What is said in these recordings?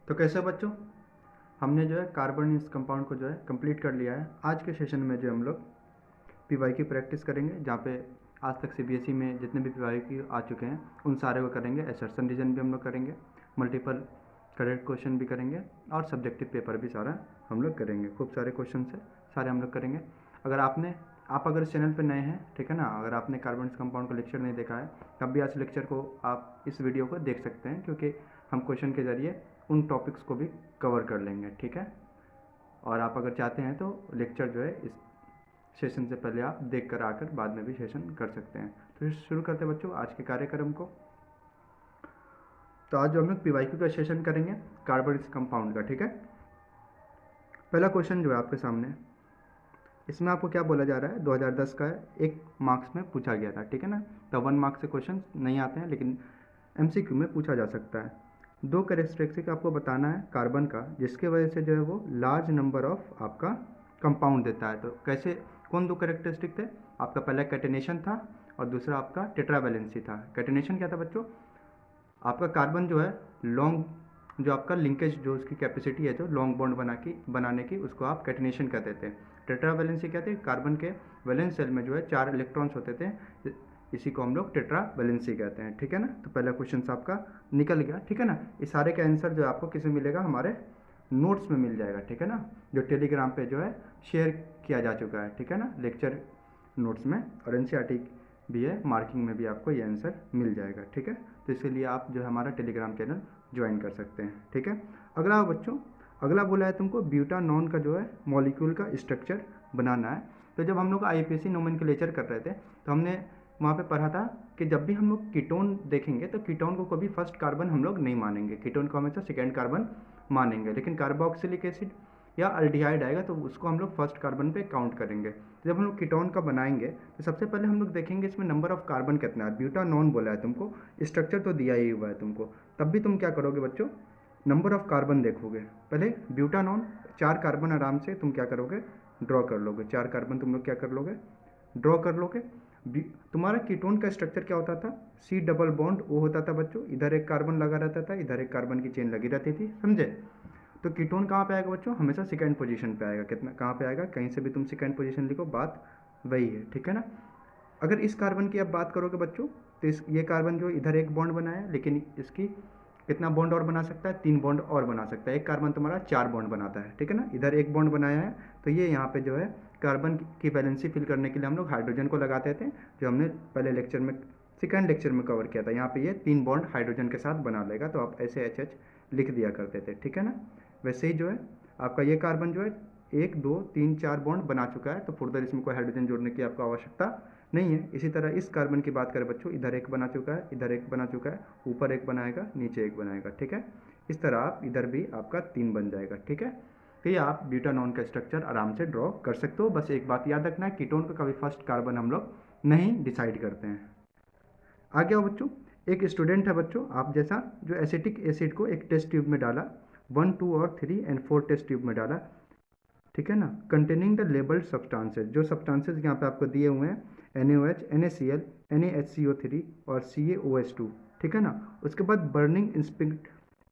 तो कैसे बच्चों, हमने जो है कार्बन इस कंपाउंड को जो है कंप्लीट कर लिया है। आज के सेशन में जो हम लोग पीवाई की प्रैक्टिस करेंगे, जहाँ पे आज तक सीबीएसई में जितने भी पीवाई की आ चुके हैं उन सारे को करेंगे। एसर्शन रीजन भी हम लोग करेंगे, मल्टीपल करेक्ट क्वेश्चन भी करेंगे और सब्जेक्टिव पेपर भी सारा हम लोग करेंगे। खूब सारे क्वेश्चन है, सारे हम लोग करेंगे। आप अगर इस चैनल पर नए हैं, ठीक है ना, अगर आपने कार्बन कंपाउंड का लेक्चर नहीं देखा है तब भी आज लेक्चर को आप इस वीडियो को देख सकते हैं, क्योंकि हम क्वेश्चन के ज़रिए उन टॉपिक्स को भी कवर कर लेंगे, ठीक है। और आप अगर चाहते हैं तो लेक्चर जो है इस सेशन से पहले आप देख कर आकर बाद में भी सेशन कर सकते हैं। तो शुरू करते हैं बच्चों आज के कार्यक्रम को। तो आज जो हम लोग पीवाईक्यू का सेशन करेंगे कार्बन कंपाउंड का, ठीक है। पहला क्वेश्चन जो है आपके सामने, इसमें आपको क्या बोला जा रहा है, 2010 का एक मार्क्स में पूछा गया था, ठीक है ना। तो 1 मार्क्स से क्वेश्चन नहीं आते हैं, लेकिन एमसीक्यू में पूछा जा सकता है। 2 कैरेक्टरिस्टिक आपको बताना है कार्बन का, जिसके वजह से जो है वो लार्ज नंबर ऑफ आपका कंपाउंड देता है। तो कैसे, कौन 2 कैरेक्टरिस्टिक थे? आपका पहला कैटेनेशन था और दूसरा आपका टेट्रावैलेंसी था। कैटेनेशन क्या था बच्चों? आपका कार्बन जो है लॉन्ग, जो आपका लिंकेज, जो उसकी कैपेसिटी है जो लॉन्ग बॉन्ड बनाने की, उसको आप कैटेनेशन कहते थे। टेट्रावैलेंसी क्या थे? कार्बन के वैलेंस सेल में जो है 4 इलेक्ट्रॉन्स होते थे, इसी को हम लोग टेट्रावैलेंसी कहते हैं, ठीक है ना। तो पहला क्वेश्चन आपका निकल गया, ठीक है ना। इस सारे का आंसर जो आपको किसे मिलेगा, हमारे नोट्स में मिल जाएगा, ठीक है ना, जो टेलीग्राम पे जो है शेयर किया जा चुका है, ठीक है ना, लेक्चर नोट्स में। और एनसीईआरटी भी है, मार्किंग में भी आपको ये आंसर मिल जाएगा, ठीक है। तो इसके लिए आप जो है हमारा टेलीग्राम चैनल ज्वाइन कर सकते हैं, ठीक है। अगला बच्चों, अगला बोला है तुमको ब्यूटानॉन का जो है मॉलिक्यूल का स्ट्रक्चर बनाना है। तो जब हम लोग आईपीएससी नोमेनक्लेचर कर रहे थे तो हमने वहाँ पे पढ़ा था कि जब भी हम लोग कीटोन देखेंगे तो कीटोन को कभी फर्स्ट कार्बन हम लोग नहीं मानेंगे, कीटोन को हमेशा सेकेंड कार्बन मानेंगे। लेकिन कार्बोक्सिलिक एसिड या अल्डिहाइड आएगा तो उसको हम लोग फर्स्ट कार्बन पे काउंट करेंगे। जब हम लोग कीटोन का बनाएंगे तो सबसे पहले हम लोग देखेंगे इसमें नंबर ऑफ कार्बन कितना है। ब्यूटानॉन बोला है तुमको, स्ट्रक्चर तो दिया ही हुआ है तुमको, तब भी तुम क्या करोगे बच्चों, नंबर ऑफ कार्बन देखोगे। पहले ब्यूटानॉन 4 कार्बन आराम से तुम क्या करोगे, ड्रॉ कर लोगे। 4 कार्बन तुम लोग क्या कर लोगे, ड्रॉ कर लोगे। तुम्हारा कीटोन का स्ट्रक्चर क्या होता था, सी डबल बॉन्ड ओ होता था बच्चों। इधर एक कार्बन लगा रहता था, इधर एक कार्बन की चेन लगी रहती थी, समझे। तो कीटोन कहाँ पे आएगा बच्चों, हमेशा सेकंड पोजीशन पे आएगा। कितना, कहाँ पे आएगा, कहीं से भी तुम सेकंड पोजीशन लिखो, बात वही है, ठीक है ना। अगर इस कार्बन की अब बात करोगे बच्चों, तो ये कार्बन जो इधर एक बॉन्ड बनाया, लेकिन इसकी कितना बॉन्ड और बना सकता है, 3 बॉन्ड और बना सकता है। एक कार्बन तुम्हारा 4 बॉन्ड बनाता है, ठीक है ना। इधर एक बॉन्ड बनाया है, तो ये यहाँ पे जो है कार्बन की वैलेंसी फिल करने के लिए हम लोग हाइड्रोजन को लगाते थे, जो हमने पहले लेक्चर में, सेकंड लेक्चर में कवर किया था। यहाँ पे ये 3 बॉन्ड हाइड्रोजन के साथ बना लेगा, तो आप ऐसे एच लिख दिया करते थे, ठीक है ना। वैसे ही जो है आपका ये कार्बन जो है 1 2 3 4 बॉन्ड बना चुका है, तो फुर्दर इसमें कोई हाइड्रोजन जोड़ने की आपको आवश्यकता नहीं है। इसी तरह इस कार्बन की बात करें बच्चों, इधर एक बना चुका है, इधर एक बना चुका है, ऊपर एक बनाएगा, नीचे एक बनाएगा, ठीक है। इस तरह आप इधर भी आपका 3 बन जाएगा, ठीक है। तो ये आप ब्यूटानॉन का स्ट्रक्चर आराम से ड्रॉ कर सकते हो। बस एक बात याद रखना है, कीटोन का कभी फर्स्ट कार्बन हम लोग नहीं डिसाइड करते हैं। आगे आओ बच्चों, एक स्टूडेंट है बच्चों आप जैसा, जो एसिटिक एसिड को एक टेस्ट ट्यूब में डाला, 1 2 और 3 और 4 टेस्ट ट्यूब में डाला, ठीक है ना, कंटेनिंग द लेबल्ड सब्सटेंसेज। जो सब्सटेंसेज यहाँ पे आपको दिए हुए हैं, NaOH, NaCl, NaHCO3 और CaOH2, ठीक है ना। उसके बाद बर्निंग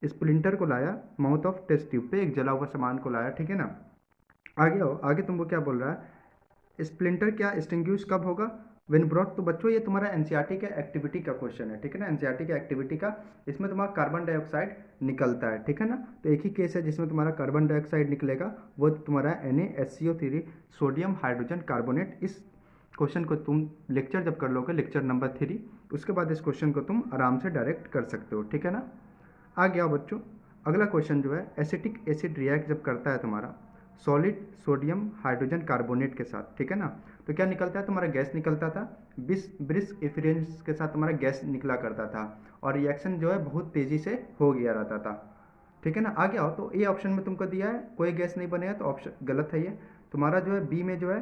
स्प्लिंटर को लाया माउथ ऑफ टेस्ट ट्यूब पे, एक जला हुआ सामान को लाया, ठीक है ना। आगे आओ, आगे तुमको क्या बोल रहा है, स्प्लिंटर क्या एक्सटिंग्विश कब होगा, व्हेन ब्रॉट। तो बच्चों ये तुम्हारा एनसीईआरटी का एक्टिविटी का क्वेश्चन है, ठीक है ना, एनसीईआरटी का एक्टिविटी का। इसमें तुम्हारा कार्बन डाइऑक्साइड निकलता है, ठीक है ना। तो एक ही केस है जिसमें तुम्हारा कार्बन डाइऑक्साइड निकलेगा, वो तुम्हारा NaHCO3 सोडियम हाइड्रोजन कार्बोनेट। इस क्वेश्चन को तुम लेक्चर जब कर लोगे, लेक्चर नंबर 3, उसके बाद इस क्वेश्चन को तुम आराम से डायरेक्ट कर सकते हो, ठीक है ना। आ गया बच्चों, अगला क्वेश्चन जो है, एसिटिक एसिड रिएक्ट जब करता है तुम्हारा सॉलिड सोडियम हाइड्रोजन कार्बोनेट के साथ, ठीक है ना, तो क्या निकलता है, तुम्हारा गैस निकलता था। ब्रिस्क इफरेंस के साथ तुम्हारा गैस निकला करता था, और रिएक्शन जो है बहुत तेज़ी से हो गया रहता था, ठीक है ना। आगे आओ, तो ये ऑप्शन में तुमको दिया है कोई गैस नहीं बनेगा, तो ऑप्शन गलत है ये। तुम्हारा जो है बी में जो है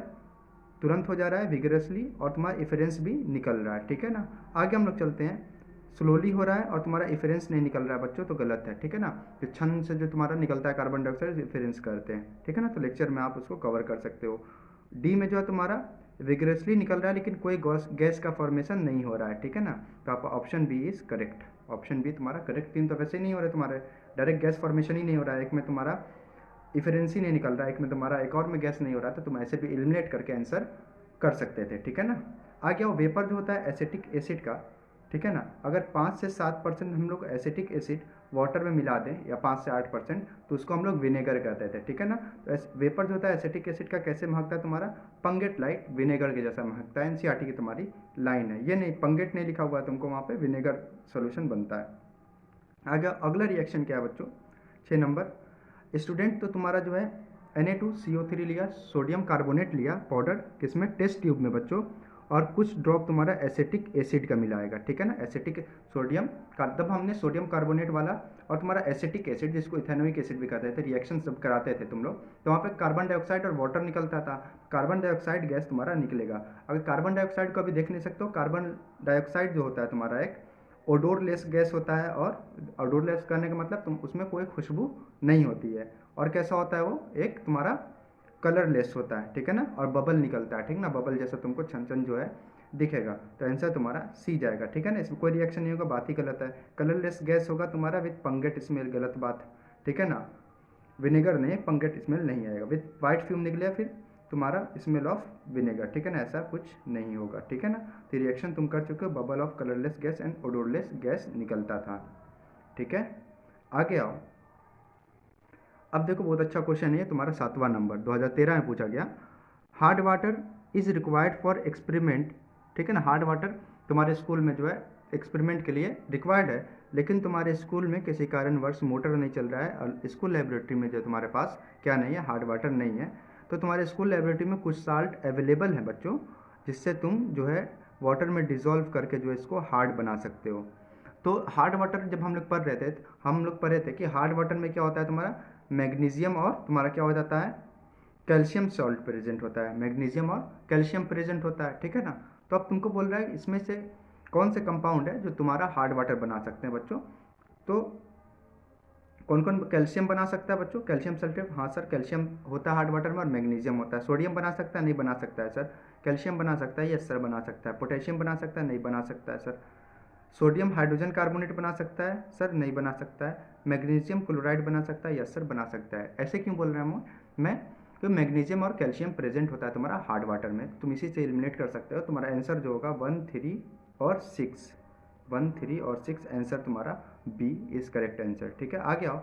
तुरंत हो जा रहा है विगरसली, और तुम्हारा इफरेंस भी निकल रहा है, ठीक है ना। आगे हम लोग चलते हैं, स्लोली हो रहा है और तुम्हारा इफरेंस नहीं निकल रहा है बच्चों, तो गलत है, ठीक है ना। तो छन से जो तुम्हारा निकलता है कार्बन डाइऑक्साइड, इफरेंस करते हैं, ठीक है ना। तो लेक्चर में आप उसको कवर कर सकते हो। डी में जो है तुम्हारा विगरसली निकल रहा है, लेकिन कोई गैस का फॉर्मेशन नहीं हो रहा है, ठीक है ना। तो आप option B is correct, option B तुम्हारा करेक्ट। 3 तो वैसे नहीं हो रहे तुम्हारे, डायरेक्ट गैस फॉर्मेशन ही नहीं हो रहा है, एक में तुम्हारा इफरेंस ही नहीं निकल रहा है, एक में तुम्हारा एक और में गैस नहीं हो रहा था, तुम ऐसे भी एलिमिनेट करके आंसर कर सकते थे, ठीक है ना। आगे आओ, वेपर जो होता है एसिटिक एसिड का, ठीक है ना, अगर 5 से 7% हम लोग एसिटिक एसिड वाटर में मिला दें या 5 से 8%, तो उसको हम लोग विनेगर कहते थे, ठीक है ना। तो वेपर जो होता है एसिटिक एसिड का कैसे महकता है तुम्हारा, पंगेट लाइक विनेगर के जैसा महकता है। एनसीईआरटी की तुम्हारी लाइन है, ये नहीं पंगेट नहीं लिखा हुआ है तुमको, वहाँ पे विनेगर सोल्यूशन बनता है। आगे अगला रिएक्शन क्या है बच्चों, 6 नंबर, स्टूडेंट तो तुम्हारा जो है Na2CO3 लिया, सोडियम कार्बोनेट लिया पाउडर, किसमें, टेस्ट ट्यूब में बच्चों, और कुछ ड्रॉप तुम्हारा एसिटिक एसिड का मिलाएगा, ठीक है ना। एसिटिक सोडियम का, तब हमने सोडियम कार्बोनेट वाला और तुम्हारा एसिटिक एसिड जिसको इथेनोइक एसिड भी कहते थे, रिएक्शन सब कराते थे तुम लोग, तो वहाँ पे कार्बन डाइऑक्साइड और वाटर निकलता था, कार्बन डाइऑक्साइड गैस तुम्हारा निकलेगा। अगर कार्बन डाइऑक्साइड को अभी देख नहीं सकते हो, कार्बन डाइऑक्साइड जो होता है तुम्हारा एक ओडोरलेस गैस होता है, और ओडोरलेस करने का मतलब तुम उसमें कोई खुशबू नहीं होती है, और कैसा होता है वो, एक तुम्हारा कलरलेस होता है, ठीक है ना, और बबल निकलता है, ठीक ना, बबल जैसा तुमको छन छन जो है दिखेगा। तो आंसर तुम्हारा सी जाएगा, ठीक है ना, इसमें कोई रिएक्शन नहीं होगा, बात ही गलत है। कलरलेस गैस होगा तुम्हारा विथ पंगेट स्मेल, गलत बात, ठीक है ना, विनेगर नहीं, पंगेट स्मेल नहीं आएगा। विथ वाइट फ्यूम निकले फिर तुम्हारा स्मेल ऑफ विनेगर, ठीक है ना, ऐसा कुछ नहीं होगा, ठीक है ना। तो रिएक्शन तुम कर चुके हो, bubble of colourless gas and odourless gas निकलता था, ठीक है। आगे आओ, अब देखो बहुत अच्छा क्वेश्चन है तुम्हारा 7वां नंबर 2013 में पूछा गया, hard water is required for experiment, ठीक है ना। हार्ड वाटर तुम्हारे स्कूल में जो है एक्सपेरिमेंट के लिए रिक्वायर्ड है, लेकिन तुम्हारे स्कूल में किसी कारणवश मोटर नहीं चल रहा है और स्कूल लेबोरेटरी में जो तुम्हारे पास क्या नहीं है, हार्ड वाटर नहीं है, तो तुम्हारे स्कूल लेबोरेटरी में कुछ साल्ट अवेलेबल है बच्चों, जिससे तुम जो है वाटर में डिज़ोल्व करके जो है इसको हार्ड बना सकते हो। तो हार्ड वाटर जब हम लोग पढ़ रहे थे, हम लोग पढ़े थे कि हार्ड वाटर में क्या होता है तुम्हारा, मैग्नीशियम और तुम्हारा क्या हो जाता है, कैल्शियम सॉल्ट प्रेजेंट होता है, मैग्नीशियम और कैल्शियम प्रेजेंट होता है, ठीक है ना। तो अब तुमको बोल रहा है इसमें से कौन से कंपाउंड है जो तुम्हारा हार्ड वाटर बना सकते हैं बच्चों, तो कौन कौन कैल्शियम बना सकता है बच्चों, कैल्शियम सल्फेट, हाँ सर कैल्शियम होता है हार्ड वाटर में, और मैग्नीशियम होता है। सोडियम बना सकता है, नहीं बना सकता है सर। कैल्शियम बना सकता है, यस सर बना सकता है। पोटेशियम बना सकता है, नहीं बना सकता है सर। सोडियम हाइड्रोजन कार्बोनेट बना सकता है सर, नहीं बना सकता है। मैग्नीशियम क्लोराइड बना सकता है, यस सर बना सकता है। ऐसे क्यों बोल रहा हूँ मैं, क्योंकि मैग्नीशियम और कैल्शियम प्रेजेंट होता है तुम्हारा हार्ड वाटर में, तुम इसी से एलिमिनेट कर सकते हो। तुम्हारा आंसर जो होगा 1, 3 और 6, 1, 3 और 6 आंसर तुम्हारा बी इज करेक्ट आंसर, ठीक है। आगे आओ,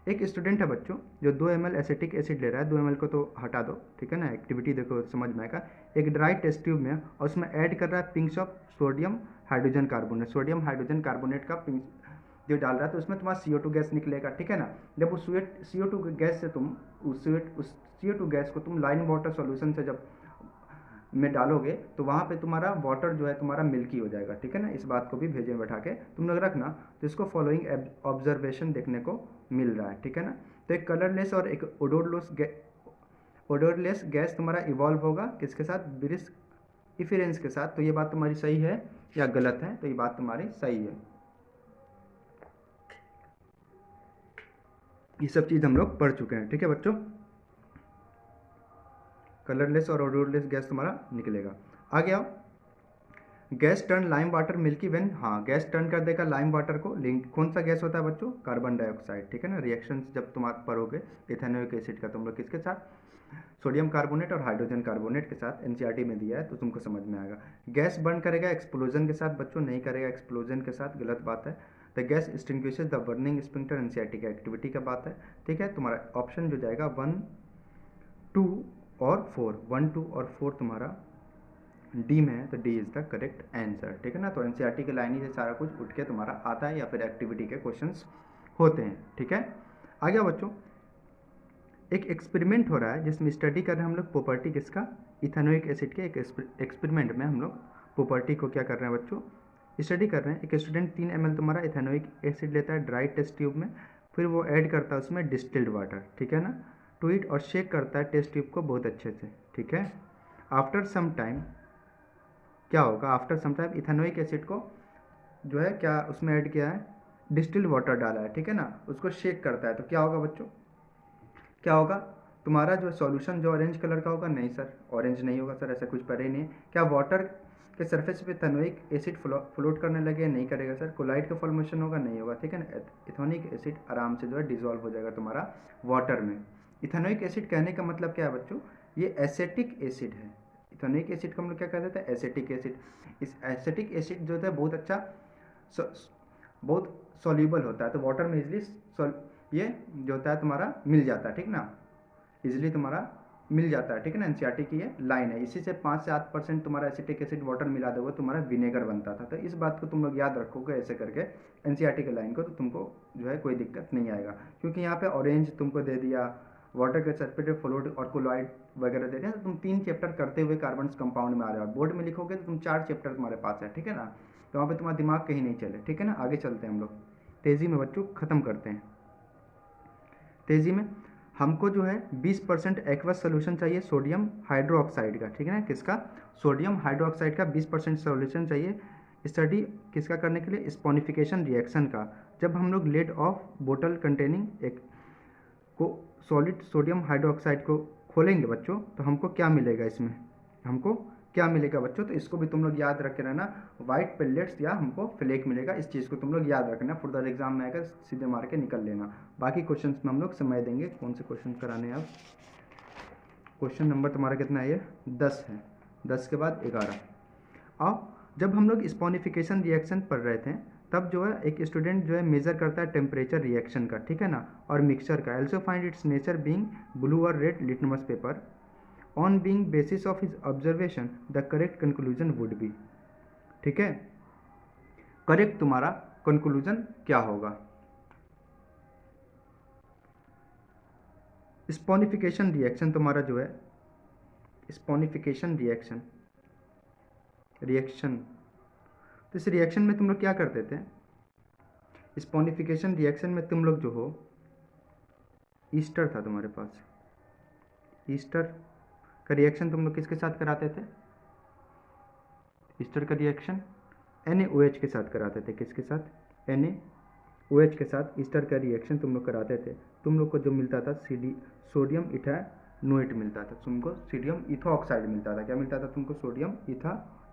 एक स्टूडेंट है बच्चों जो 2 ml एसिटिक एसिड ले रहा है, 2 ml को तो हटा दो, ठीक है ना, एक्टिविटी देखो समझ में आएगा। एक ड्राई टेस्ट ट्यूब में और उसमें ऐड कर रहा है pinch of sodium hydrogen carbonate, sodium hydrogen carbonate का पिंच जो डाल रहा है, तो उसमें तुम्हारा CO2 गैस निकलेगा, ठीक है ना। जब उस CO2 गैस से तुम उस CO2 गैस को तुम लाइन वाटर सॉल्यूशन से जब में डालोगे, तो वहाँ पे तुम्हारा वाटर जो है तुम्हारा मिल्की हो जाएगा, ठीक है ना। इस बात को भी भेजे में बैठा के तुम लोग रखना, तो इसको फॉलोइंग ऑब्जर्वेशन देखने को मिल रहा है, ठीक है ना। तो एक कलरलेस और एक ओडोरलेस गैस तुम्हारा इवॉल्व होगा किसके साथ, ब्रिस इफेरेंस के साथ। तो ये बात तुम्हारी सही है या गलत है, तो ये बात तुम्हारी सही है। ये सब चीज़ हम लोग पढ़ चुके हैं, ठीक है बच्चों। कलरलेस और ओडोरलेस गैस तुम्हारा निकलेगा। आगे आओ, gas turn lime water milky when, हाँ गैस टर्न कर देगा लाइम वाटर को, लिंक कौन सा गैस होता है बच्चों, कार्बन डाइऑक्साइड, ठीक है ना। रिएक्शन जब तुम पढ़ोगे इथेनोइक एसिड का, तुम लोग किसके साथ, सोडियम कार्बोनेट और हाइड्रोजन कार्बोनेट के साथ, एनसीईआरटी में दिया है तो तुमको समझ में आएगा। गैस बर्न करेगा एक्सप्लोजन के साथ बच्चों, नहीं करेगा एक्सप्लोजन के साथ, गलत बात है। The gas extinguishes the burning splinter, NCERT का एक्टिविटी का बात है, ठीक है। तुम्हारा ऑप्शन जो जाएगा 1, 2 और 4, 1, 2 और 4 तुम्हारा डी में है, तो D is the correct answer, ठीक है ना। तो एनसीईआरटी की लाइन से सारा कुछ उठ के तुम्हारा आता है या फिर एक्टिविटी के क्वेश्चंस होते हैं, ठीक है। आगे बच्चों, एक एक्सपेरिमेंट हो रहा है जिसमें स्टडी कर रहे हैं हम लोग प्रॉपर्टी किसका, इथेनोइक एसिड के। एक एक्सपेरिमेंट में हम लोग प्रॉपर्टी को क्या कर रहे हैं बच्चों, स्टडी कर रहे हैं। एक स्टूडेंट 3 ml तुम्हारा इथेनोइक एसिड लेता है ड्राई टेस्ट ट्यूब में, फिर वो ऐड करता है उसमें डिस्टिल्ड वाटर, ठीक है ना, टू इट, और शेक करता है टेस्ट ट्यूब को बहुत अच्छे से, ठीक है। आफ्टर सम टाइम क्या होगा, after some time ethanoic acid को जो है क्या उसमें ऐड किया है, डिस्टिल्ड वाटर डाला है, ठीक है ना, उसको शेक करता है, तो क्या होगा बच्चों, क्या होगा तुम्हारा जो सॉल्यूशन जो ऑरेंज कलर का होगा, नहीं सर ऑरेंज नहीं होगा सर, ऐसा कुछ पड़े ही नहीं। क्या वाटर कि सरफेस पे इथेनोइक एसिड फ्लोट करने लगे, नहीं करेगा सर। कोलाइड का फॉर्मेशन होगा, नहीं होगा, ठीक है ना। इथेनोइक एसिड आराम से जो है डिजोल्व हो जाएगा तुम्हारा वाटर में। इथेनोइक एसिड कहने का मतलब क्या है बच्चों, ये एसेटिक एसिड है। इथेनोइक एसिड को हम लोग क्या कहते हैं, एसेटिक एसिड। इस एसेटिक एसिड जो है बहुत अच्छा बहुत सॉल्यूबल होता है, तो वाटर में इजिली ये जो होता है तुम्हारा मिल जाता है, ठीक ना, इजिली तुम्हारा मिल जाता है, ठीक है ना। एनसीईआरटी की ये लाइन है। इसी से 5 से 8% तुम्हारा एसिटिक एसिड वाटर मिला दोगे तुम्हारा विनेगर बनता था। तो इस बात को तुम लोग याद रखोगे ऐसे करके एनसीईआरटी की लाइन को, तो तुमको जो है कोई दिक्कत नहीं आएगा। क्योंकि यहाँ पे ऑरेंज तुमको दे दिया, वाटर के सरफेस फ्लोट और कोलॉइड वगैरह दे दिया, तो तुम 3 चैप्टर करते हुए कार्बन कंपाउंड में आ रहे हो। बोर्ड में लिखोगे तो तुम 4 चैप्टर तुम्हारे पास है, ठीक है ना। तो वहाँ पे तुम्हारा दिमाग कहीं नहीं चले, ठीक है ना। आगे चलते हैं हम लोग तेज़ी में बच्चों, ख़त्म करते हैं तेज़ी में। हमको जो है 20% एक्वस सोल्यूशन चाहिए सोडियम हाइड्रोक्साइड का, ठीक है ना। किसका, सोडियम हाइड्रोक्साइड का 20% सोल्यूशन चाहिए स्टडी किसका करने के लिए, स्पोनिफिकेशन रिएक्शन का। जब हम लोग लेड ऑफ बोतल कंटेनिंग एक को सॉलिड सोडियम हाइड्रोक्साइड को खोलेंगे बच्चों, तो हमको क्या मिलेगा इसमें, हमको क्या मिलेगा बच्चों, तो इसको भी तुम लोग याद रखे रहना, वाइट पेलेट्स या हमको फ्लेक मिलेगा। इस चीज़ को तुम लोग याद रखना, फुर्दर एग्जाम में आकर सीधे मार के निकल लेना। बाकी क्वेश्चंस में हम लोग समय देंगे, कौन से क्वेश्चन कराने हैं। अब क्वेश्चन नंबर तुम्हारा कितना है, ये 10 है, 10 के बाद 11। अब जब हम लोग स्पोनिफिकेशन रिएक्शन पढ़ रहे थे, तब जो है एक स्टूडेंट जो है मेजर करता है टेम्परेचर रिएक्शन का, ठीक है ना, और मिक्सचर का। Also find its nature being blue और red litmus paper. On being basis of his observation the correct conclusion would be, ठीक है। करेक्ट तुम्हारा कंक्लूजन क्या होगा। स्पोनिफिकेशन रिएक्शन तुम्हारा जो है, स्पोनिफिकेशन रिएक्शन तो इस रिएक्शन में तुम लोग क्या करते थे, स्पोनिफिकेशन रिएक्शन में तुम लोग जो हो, ईस्टर था तुम्हारे पास, ईस्टर का रिएक्शन तुम लोग किसके साथ कराते थे, ईस्टर का रिएक्शन NaOH के साथ कराते थे। किसके साथ, NaOH के साथ ईस्टर का रिएक्शन तुम लोग कराते थे। तुम लोग को जो मिलता था सोडियम इथेनोएट मिलता था, तुमको सोडियम इथो ऑक्साइड मिलता था। क्या मिलता था तुमको, सोडियम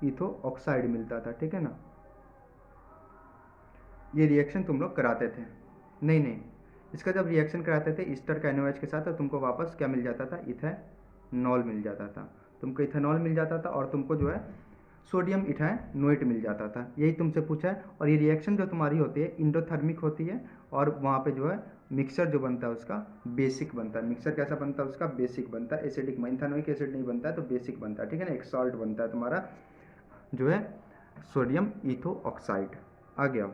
इथो ऑक्साइड मिलता था, ठीक है ना। ये रिएक्शन तुम लोग कराते थे। नहीं, इसका जब रिएक्शन कराते थे ईस्टर का NaOH के साथ, तो तुमको वापस क्या मिल जाता था, इथेनॉल मिल जाता था। तुमको इथेनॉल मिल जाता था और तुमको जो है सोडियम इथेनोएट मिल जाता था। यही तुमसे पूछा है। और ये रिएक्शन जो तुम्हारी होती है इंडोथर्मिक होती है, और वहाँ पे जो है मिक्सचर जो बनता है उसका बेसिक बनता है। मिक्सचर कैसा बनता है, उसका बेसिक बनता है। एसिडिक में इथेनोइक एसिड नहीं बनता है, तो बेसिक बनता है, ठीक है ना। एक सॉल्ट बनता है तुम्हारा जो है सोडियम इथो ऑक्साइड। आ गया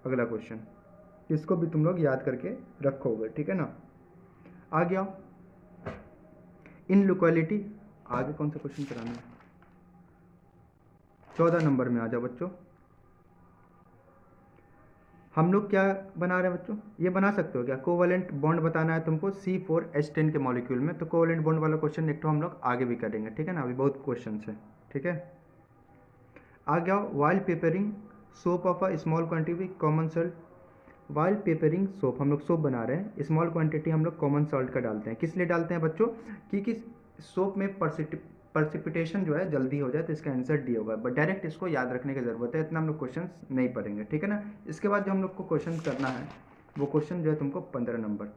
अगला क्वेश्चन, इसको भी तुम लोग याद करके रखोगे, ठीक है ना। आ गया इन लोकेलिटी। आगे कौन सा क्वेश्चन कराना है, 14 नंबर में आ जाओ बच्चों। हम लोग क्या बना रहे हैं बच्चों, ये बना सकते हो क्या, कोवलेंट बॉन्ड बताना है तुमको C4H10 के मॉलिक्यूल में। तो कोवलेंट बॉन्ड वाला क्वेश्चन एक तो हम लोग आगे भी करेंगे, ठीक है ना। अभी बहुत क्वेश्चन है, ठीक है। आ गया while papering soap of a small quantity common salt. While papering soap, हम लोग सोप बना रहे हैं, स्मॉल क्वांटिटी हम लोग कॉमन सॉल्ट का डालते हैं। किस लिए डालते हैं बच्चों, क्योंकि सोप में पर्सिपिटेशन जो है जल्दी हो जाए, तो इसका आंसर डी होगा। बट डायरेक्ट इसको याद रखने की जरूरत है, इतना हम लोग क्वेश्चन नहीं पढ़ेंगे, ठीक है ना। इसके बाद जो हम लोग को क्वेश्चन करना है, वो क्वेश्चन जो है तुमको 15 नंबर।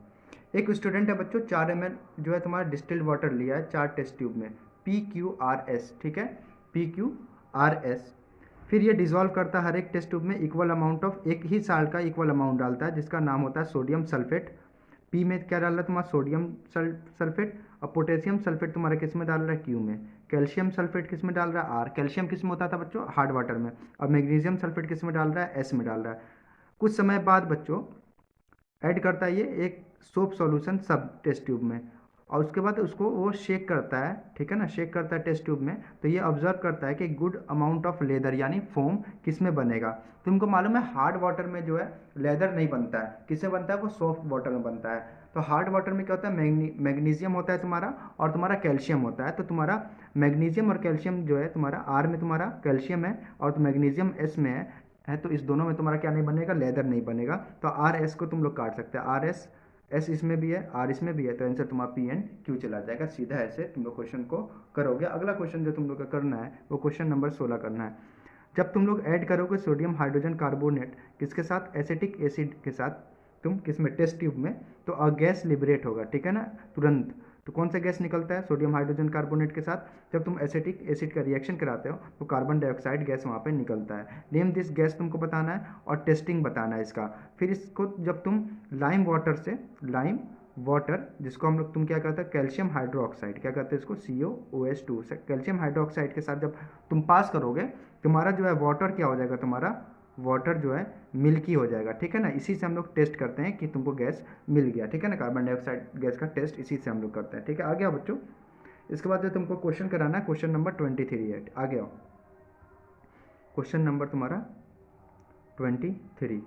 एक स्टूडेंट है बच्चों 4 ml जो है तुम्हारा डिस्टिल्ड वाटर लिया है 4 टेस्ट ट्यूब में, PQRS, ठीक है, PQRS। फिर ये डिजोल्व करता है हर एक टेस्ट ट्यूब में इक्वल अमाउंट ऑफ, एक ही साल्ट का इक्वल अमाउंट डालता है, जिसका नाम होता है सोडियम सल्फेट। पी में क्या डाल रहा है तुम्हारा, सोडियम सल्फेट। और पोटेशियम सल्फेट तुम्हारा किस में डाल रहा है, क्यू में। कैल्शियम सल्फेट किस में डाल रहा है, आर। कैल्शियम किस में होता था बच्चों, हार्ड वाटर में। और मैग्नीशियम सल्फेट किस में डाल रहा है, एस में डाल रहा है। कुछ समय बाद बच्चों ऐड करता है ये एक सोप सॉल्यूशन सब टेस्ट ट्यूब में, और उसके बाद उसको वो शेक करता है, ठीक है ना, शेक करता है टेस्ट ट्यूब में। तो ये ऑब्जर्व करता है कि गुड अमाउंट ऑफ लेदर यानी फोम किस में बनेगा। तुमको मालूम है हार्ड वाटर में जो है लेदर नहीं बनता है, किससे बनता है, वो सॉफ्ट वाटर में बनता है। तो हार्ड वाटर में क्या होता है, मैग्नीशियम होता है तुम्हारा, और तुम्हारा कैल्शियम होता है। तो तुम्हारा मैग्नीशियम और कैल्शियम जो है तुम्हारा आर में तुम्हारा कैल्शियम है, और तो मैग्नीशियम एस में है, तो इस दोनों में तुम्हारा क्या नहीं बनेगा, लेदर नहीं बनेगा। तो आर एस को तुम लोग काट सकते हैं, आर एस एस इसमें भी है, आर इसमें भी है, तो आंसर तुम्हारा पी एंड क्यू चला जाएगा। सीधा ऐसे तुम लोग क्वेश्चन को करोगे। अगला क्वेश्चन जो तुम लोग का करना है वो क्वेश्चन नंबर 16 करना है। जब तुम लोग ऐड करोगे सोडियम हाइड्रोजन कार्बोनेट किसके साथ, एसिटिक एसिड के साथ, तुम किस में, टेस्ट ट्यूब में, तो गैस लिबरेट होगा, ठीक है ना, तुरंत। तो कौन सा गैस निकलता है सोडियम हाइड्रोजन कार्बोनेट के साथ जब तुम एसिटिक एसिड का रिएक्शन कराते हो, तो कार्बन डाइऑक्साइड गैस वहाँ पे निकलता है। नेम दिस गैस तुमको बताना है और टेस्टिंग बताना है इसका। फिर इसको जब तुम लाइम वाटर से, लाइम वाटर जिसको हम लोग तुम क्या करते हैं, कैल्शियम हाइड्रोक्साइड, क्या करते हैं इसको, COOH2 से, कैल्शियम हाइड्रोक्साइड के साथ जब तुम पास करोगे, तुम्हारा जो है वाटर क्या हो जाएगा, तुम्हारा वाटर जो है मिल्की हो जाएगा, ठीक है ना। इसी से हम लोग टेस्ट करते हैं कि तुमको गैस मिल गया, ठीक है ना। कार्बन डाइऑक्साइड गैस का टेस्ट इसी से हम लोग करते हैं, ठीक है। आ गया बच्चों। इसके बाद जो तुमको क्वेश्चन कराना है, क्वेश्चन नंबर 23 है। आ गया क्वेश्चन नंबर तुम्हारा 23।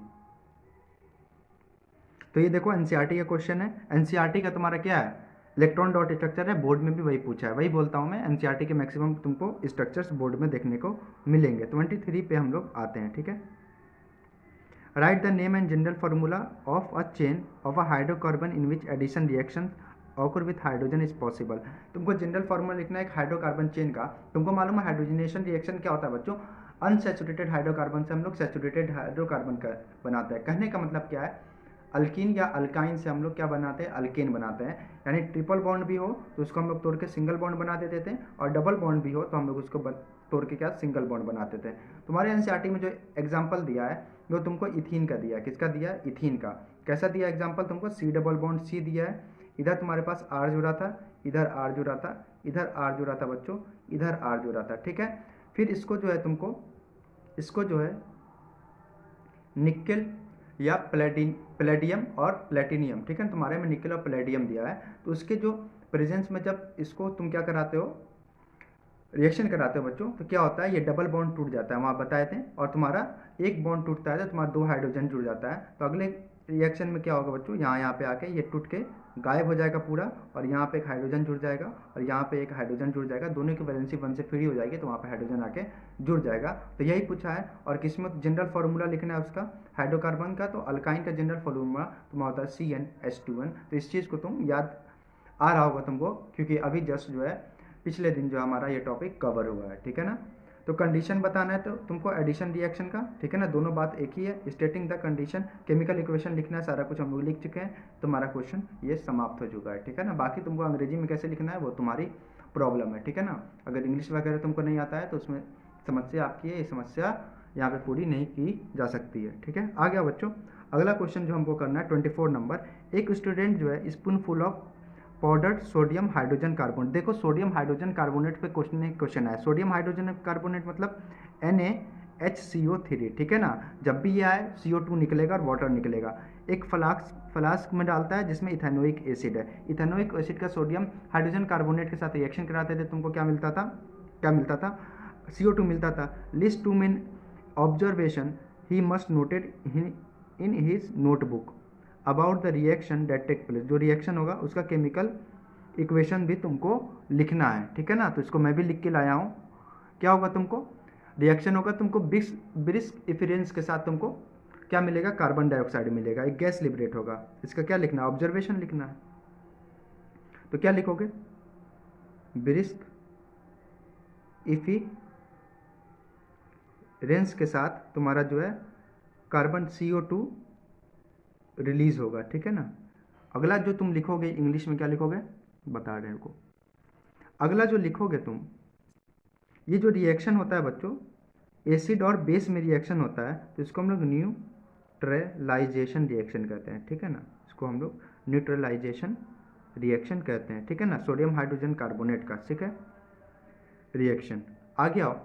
तो ये देखो एनसीईआरटी का क्वेश्चन है। एनसीईआरटी का तुम्हारा क्या है, इलेक्ट्रॉन डॉट स्ट्रक्चर है, बोर्ड में भी वही पूछा है, वही बोलता हूँ मैं। एनसीईआरटी के मैक्सिमम तुमको स्ट्रक्चर्स बोर्ड में देखने को मिलेंगे। 23 पे हम लोग आते हैं, ठीक है। Right the name and general formula of a chain of a hydrocarbon in which edition reaction occur with hydrogen is possible. तुमको जनरल फार्मूला लिखना है एक हाइड्रोकार्बन चेन का। तुमको मालूम है हाइड्रोजनेशन रिएक्शन क्या होता है बच्चों, अनसैचुरेटेड हाइड्रोकार्बन से हम लोग सैचुरेटेड हाइड्रोकार्बन का बनाते हैं। कहने का मतलब क्या है, अल्कीन या अल्काइन से हम लोग क्या बनाते हैं, अल्केन बनाते हैं। यानी ट्रिपल बॉन्ड भी हो तो उसको हम लोग तोड़ के सिंगल बॉन्ड बना देते थे, और डबल बॉन्ड भी हो तो हम लोग उसको तोड़ के क्या, सिंगल बॉन्ड बनाते थे। तुम्हारे एनसीईआरटी में जो एग्जाम्पल दिया है वो तुमको इथीन का दिया है। किसका दिया है, इथीन का। कैसा दिया एग्जाम्पल तुमको, C डबल बॉन्ड C दिया है, इधर तुम्हारे पास R जुड़ा था, इधर R जुड़ा था, इधर R जुड़ा था बच्चों, इधर R जुड़ा था, ठीक है। फिर इसको जो है तुमको, इसको जो है निकेल या प्लेडियम और प्लेटिनियम, ठीक है। तुम्हारे में निकेल और प्लेडियम दिया है, तो उसके जो प्रेजेंस में जब इसको तुम क्या कराते हो, रिएक्शन कराते हो बच्चों, तो क्या होता है, ये डबल बॉन्ड टूट जाता है, वहाँ बताए थे। और तुम्हारा एक बॉन्ड टूटता है तो तुम्हारा 2 हाइड्रोजन जुड़ जाता है। तो अगले रिएक्शन में क्या होगा बच्चों, यहाँ पे आके ये टूट के गायब हो जाएगा पूरा, और यहाँ पे एक हाइड्रोजन जुड़ जाएगा, और यहाँ पे एक हाइड्रोजन जुड़ जाएगा, दोनों की वैलेंसी 1 से फ्री हो जाएगी, तो वहाँ पे हाइड्रोजन आके जुड़ जाएगा। तो यही पूछा है। और किसमें जनरल फार्मूला लिखना है उसका, हाइड्रोकार्बन का, तो अल्काइन का जनरल फार्मूला तुम्हारा होता है CnH2n। तो इस चीज़ को तुम याद आ रहा होगा तुमको, क्योंकि अभी जस्ट जो है पिछले दिन जो हमारा ये टॉपिक कवर हुआ है, ठीक है ना। तो कंडीशन बताना है तो तुमको एडिशन रिएक्शन का, ठीक है ना, दोनों बात एक ही है। Stating the condition, chemical equation लिखना है, सारा कुछ हम लोग लिख चुके हैं। तुम्हारा क्वेश्चन ये समाप्त हो चुका है, ठीक है ना। बाकी तुमको अंग्रेजी में कैसे लिखना है वो तुम्हारी प्रॉब्लम है, ठीक है ना। अगर इंग्लिश वगैरह तुमको नहीं आता है तो उसमें समस्या आपकी है, ये समस्या यहाँ पे पूरी नहीं की जा सकती है, ठीक है। आ गया बच्चों। अगला क्वेश्चन जो हमको करना है 24 नंबर। एक स्टूडेंट जो है spoon full of powdered sodium hydrogen carbonate, देखो सोडियम हाइड्रोजन कार्बोनेट पे क्वेश्चन है। सोडियम हाइड्रोजन कार्बोनेट मतलब NaHCO3, ठीक है ना। जब भी ये आए CO2 निकलेगा और वाटर निकलेगा। एक फ्लास्क में डालता है जिसमें इथेनोइक एसिड है। इथेनोइक एसिड का सोडियम हाइड्रोजन कार्बोनेट के साथ रिएक्शन कराते थे, तुमको क्या मिलता था, क्या मिलता था, CO2 मिलता था। List 2 main observation he must noted in his notebook about the reaction that take place. जो रिएक्शन होगा उसका केमिकल इक्वेशन भी तुमको लिखना है, ठीक है ना। तो इसको मैं भी लिख के लाया हूँ। क्या होगा तुमको, रिएक्शन होगा, तुमको ब्रिस्क इफरेंस के साथ तुमको क्या मिलेगा, कार्बन डाइऑक्साइड मिलेगा, एक गैस लिबरेट होगा। इसका क्या लिखना है, ऑब्जर्वेशन लिखना है। तो क्या लिखोगे, ब्रिस्क इफरेंस के साथ तुम्हारा जो है कार्बन CO2 रिलीज होगा, ठीक है ना। अगला जो तुम लिखोगे इंग्लिश में क्या लिखोगे, बता रहे को। अगला जो लिखोगे तुम, ये जो रिएक्शन होता है बच्चों, एसिड और बेस में रिएक्शन होता है, तो इसको हम लोग न्यूट्रलाइजेशन रिएक्शन कहते हैं, ठीक है ना। इसको हम लोग न्यूट्रलाइजेशन रिएक्शन कहते हैं, ठीक है ना। सोडियम हाइड्रोजन कार्बोनेट का, ठीक है, रिएक्शन। आगे आओ,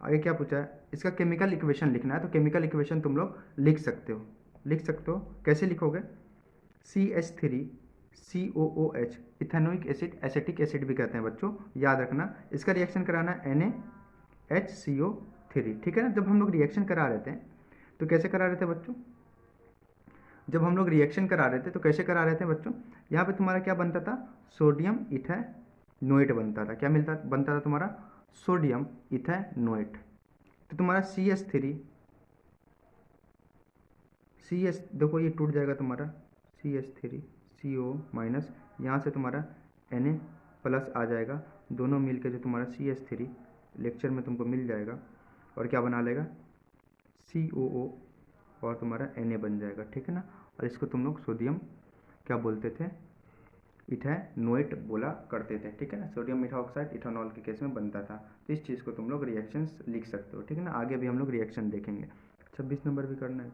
आगे क्या पूछा है, इसका केमिकल इक्वेशन लिखना है। तो केमिकल इक्वेशन तुम लोग लिख सकते हो, कैसे लिखोगे, CH3COOH, ethanoic acid, acetic acid भी कहते हैं बच्चों, याद रखना। इसका रिएक्शन कराना है NaHCO3, ठीक है ना। जब हम लोग रिएक्शन करा रहे थे तो कैसे करा रहे थे बच्चों, जब हम लोग रिएक्शन करा रहे थे तो कैसे करा रहे थे बच्चों, यहाँ पे तुम्हारा क्या बनता था, सोडियम इथेनोएट बनता था। क्या बनता था तुम्हारा, सोडियम इथेनोएट। तो तुम्हारा CS देखो ये टूट जाएगा तुम्हारा, CH3 CO माइनस, यहाँ से तुम्हारा Na प्लस आ जाएगा, दोनों मिल के जो तुम्हारा CH3 लेक्चर में तुमको मिल जाएगा और क्या बना लेगा COO और तुम्हारा Na बन जाएगा, ठीक है ना। और इसको तुम लोग सोडियम क्या बोलते थे, इथेनोएट बोला करते थे, ठीक है ना। सोडियम मेथॉक्साइड इथेनॉल के केस में बनता था। तो इस चीज़ को तुम लोग रिएक्शंस लिख सकते हो, ठीक है ना। आगे भी हम लोग रिएक्शन देखेंगे। 26 नंबर भी करना है,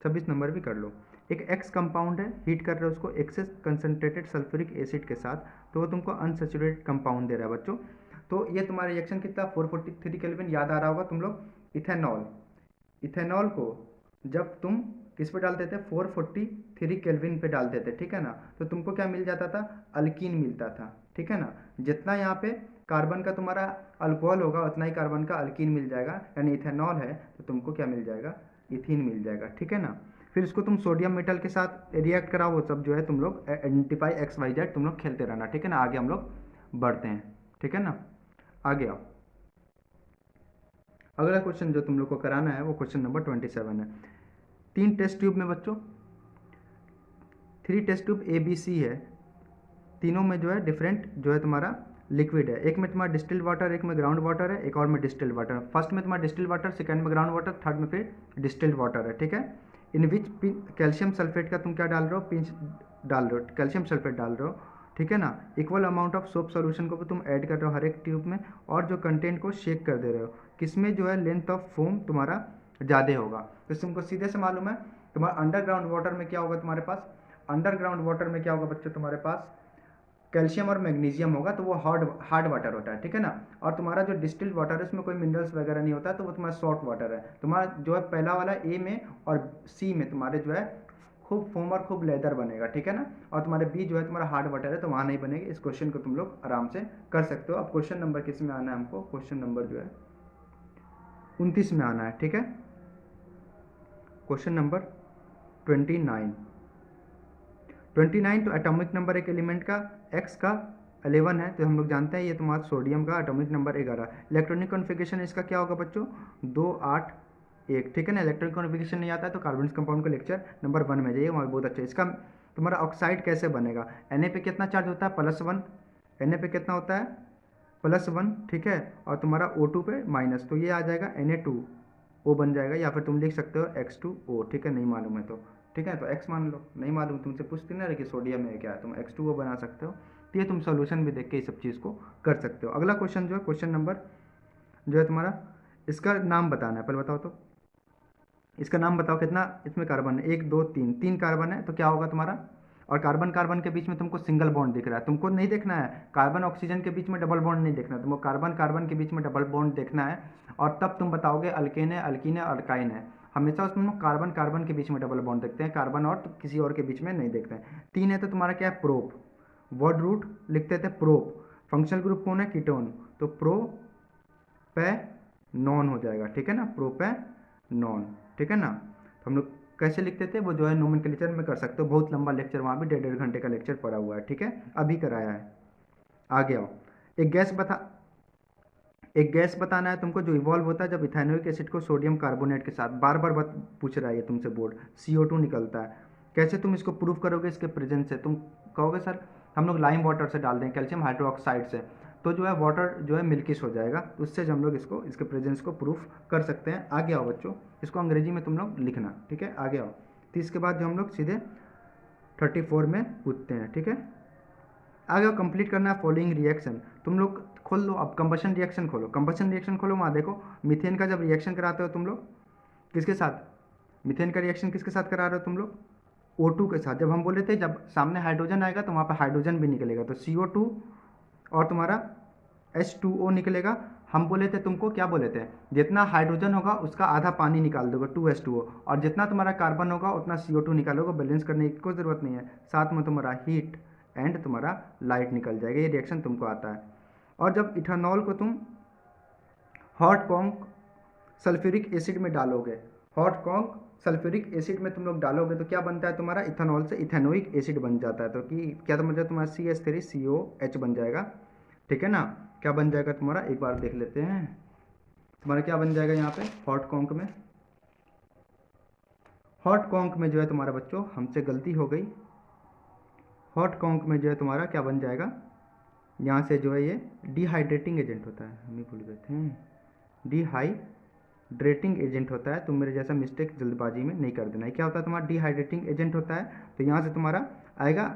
26 नंबर भी कर लो। एक एक्स कंपाउंड है, हीट कर रहे हो उसको एक्सेस कंसनट्रेटेड सल्फ्यूरिक एसिड के साथ, तो वो तुमको अनसैचुरेटेड कंपाउंड दे रहा है बच्चों। तो ये तुम्हारा रिएक्शन कितना 443 केल्विन, याद आ रहा होगा तुम लोग। इथेनॉल को जब तुम किस पे डालते थे 443 केल्विन पे डालते थे, ठीक है ना, तो तुमको क्या मिल जाता था, अल्कीन मिलता था, ठीक है ना। जितना यहाँ पे कार्बन का तुम्हारा अल्कोहल होगा उतना ही कार्बन का अल्कीन मिल जाएगा, यानी इथेनॉल है तो तुमको क्या मिल जाएगा, इथीन मिल जाएगा, ठीक है ना। फिर इसको तुम सोडियम मेटल के साथ रिएक्ट कराओ, वो सब जो है तुम लोग आइडेंटिफाई XYZ तुम लोग खेलते रहना, ठीक है ना। आगे हम लोग बढ़ते हैं, ठीक है ना। आगे आओ, अगला क्वेश्चन जो तुम लोग को कराना है वो क्वेश्चन नंबर 27 है। 3 टेस्ट ट्यूब में बच्चों 3 टेस्ट ट्यूब ABC है, तीनों में जो है डिफरेंट जो है तुम्हारा लिक्विड है। एक में तुम्हारा डिस्टिल्ड वाटर, एक में ग्राउंड वाटर है, एक और में डिस्टिल्ड वाटर। फर्स्ट में तुम्हारा डिस्टिल्ड वाटर, सेकंड में ग्राउंड वाटर, थर्ड में फिर डिस्टिल्ड वाटर है, ठीक है। इन विच कैल्शियम सल्फेट का तुम क्या डाल रहे हो, पिंच डाल रहे हो, कैल्शियम सल्फेट डाल रहे हो, ठीक है ना। Equal amount of soap solution को भी तुम ऐड कर रहे हो हर एक ट्यूब में, और जो कंटेंट को शेक कर दे रहे हो। किसमें जो है लेंथ ऑफ फोम तुम्हारा ज़्यादा होगा, तो तुमको सीधे से मालूम है तुम्हारा अंडरग्राउंड वाटर में क्या होगा, तुम्हारे पास अंडरग्राउंड वाटर में क्या होगा बच्चों, तुम्हारे पास कैल्शियम और मैग्नीशियम होगा, तो वो हार्ड वाटर होता है, ठीक है ना। और तुम्हारा जो डिस्टिल्ड वाटर है उसमें कोई मिनरल्स वगैरह नहीं होता, तो वो तुम्हारा सॉल्ट वाटर है। तुम्हारा जो है पहला वाला A में और C में तुम्हारे जो है खूब फोम और खूब लेदर बनेगा, ठीक है ना। और तुम्हारे B जो है तुम्हारा हार्ड वाटर है, तो वहाँ नहीं बनेगी। इस क्वेश्चन को तुम लोग आराम से कर सकते हो। अब क्वेश्चन नंबर किस में आना है हमको, क्वेश्चन नंबर जो है 29 में आना है, ठीक है। क्वेश्चन नंबर 29 तो एटॉमिक नंबर एक एलिमेंट का X का 11 है, तो हम लोग जानते हैं ये तुम्हारा सोडियम का एटॉमिक नंबर 11। इलेक्ट्रॉनिक कॉन्फ़िगरेशन इसका क्या होगा बच्चों, 2 8 1, ठीक है ना। इलेक्ट्रॉनिक कॉन्फ़िगरेशन नहीं आता है तो कार्बनिक कंपाउंड का लेक्चर नंबर 1 में जाइए, वहाँ बहुत अच्छा। इसका तुम्हारा ऑक्साइड कैसे बनेगा, Na पे कितना चार्ज होता है +1, Na पे कितना होता है +1, ठीक है, और तुम्हारा O2 पे माइनस, तो ये आ जाएगा Na2O बन जाएगा, या फिर तुम लिख सकते हो X2O, ठीक है, नहीं मालूम है तो, ठीक है, तो X मान लो। नहीं मालूम तुमसे पूछती ना कि सोडियम है क्या है, तुम X2O बना सकते हो। तो ये तुम सोल्यूशन भी देख के ये सब चीज़ को कर सकते हो। अगला क्वेश्चन जो है क्वेश्चन नंबर जो है तुम्हारा, इसका नाम बताना है, पहले बताओ तो इसका नाम बताओ, कितना इसमें कार्बन है, 1 2 3, 3 कार्बन है, तो क्या होगा तुम्हारा। और कार्बन कार्बन के बीच में तुमको सिंगल बॉन्ड दिख रहा है, तुमको नहीं देखना है कार्बन ऑक्सीजन के बीच में डबल बॉन्ड नहीं देखना है, तुमको कार्बन कार्बन के बीच में डबल बॉन्ड देखना है, और तब तुम बताओगे अल्केन है, अल्कीन है, अल्काइन है। हमेशा उसमें कार्बन कार्बन के बीच में डबल बॉन्ड देखते हैं, कार्बन और तो किसी और के बीच में नहीं देखते हैं। 3 है तो तुम्हारा क्या है, प्रोप, वर्ड रूट लिखते थे प्रोप। फंक्शनल ग्रुप कौन है, कीटोन, तो प्रोपैनॉन हो जाएगा, ठीक है ना, प्रोपैनॉन, ठीक है ना। तो हम लोग कैसे लिखते थे वो जो है नोमेनक्लेचर में कर सकते हो, बहुत लंबा लेक्चर वहाँ भी 1.5 घंटे का लेक्चर पड़ा हुआ है, ठीक है, अभी कराया है। आगे आओ, एक गैस बताना है तुमको जो इवॉल्व होता है जब इथेनोइक एसिड को सोडियम कार्बोनेट के साथ, बार बार पूछ रहा है ये तुमसे बोर्ड, CO2 निकलता है। कैसे तुम इसको प्रूव करोगे, इसके प्रेजेंस से। तुम कहोगे सर हम लोग लाइम वाटर से डाल दें, कैल्शियम हाइड्रोक्साइड से, तो जो है वाटर जो है मिल्किश हो जाएगा, तो उससे हम लोग इसको इसके प्रेजेंस को प्रूफ कर सकते हैं। आगे आओ बच्चों, इसको अंग्रेजी में तुम लोग लिखना, ठीक है, आगे आओ। तो इसके बाद जो हम लोग सीधे 34 में कूदते हैं, ठीक है। आगे कंप्लीट करना है फॉलोइंग रिएक्शन, तुम लोग खोल लो अब कंबशन रिएक्शन खोलो, कंबशन रिएक्शन खोलो, वहाँ देखो मीथेन का जब रिएक्शन कराते हो तुम लोग किसके साथ, मीथेन का रिएक्शन किसके साथ करा रहे हो तुम लोग, O2 के साथ। जब हम बोले थे जब सामने हाइड्रोजन आएगा तो वहाँ पर हाइड्रोजन भी निकलेगा, तो CO2 और तुम्हारा H2O निकलेगा। हम बोले थे तुमको, क्या बोले थे, जितना हाइड्रोजन होगा उसका आधा पानी निकाल दोगे 2H2O, और जितना तुम्हारा कार्बन होगा उतना CO2 निकालोगे, बैलेंस करने की कोई ज़रूरत नहीं है। साथ में तुम्हारा हीट एंड तुम्हारा लाइट निकल जाएगा, ये रिएक्शन तुमको आता है। और जब इथेनॉल को तुम हॉट कॉन्क सल्फ्यूरिक एसिड में डालोगे, हॉट कॉन्क सल्फ्यूरिक एसिड में तुम लोग डालोगे तो क्या बनता है तुम्हारा, इथेनॉल से इथेनोइक एसिड बन जाता है। तो कि क्या तो मतलब तुम्हारा CH3COH बन जाएगा, ठीक है ना। क्या बन जाएगा तुम्हारा, एक बार देख लेते हैं, तुम्हारा क्या बन जाएगा यहाँ पे हॉट कॉन्क में। हॉट कॉन्क में जो है तुम्हारा बच्चों हमसे गलती हो गई, हॉट कॉन्क में जो है तुम्हारा क्या बन जाएगा, यहाँ से जो है ये डिहाइड्रेटिंग एजेंट होता है, हम ही भूल गए थे, डिहाइड्रेटिंग एजेंट होता है। तुम मेरे जैसा मिस्टेक जल्दबाजी में नहीं कर देना। क्या होता है तुम्हारा, डिहाइड्रेटिंग एजेंट होता है। तो यहाँ से तुम्हारा आएगा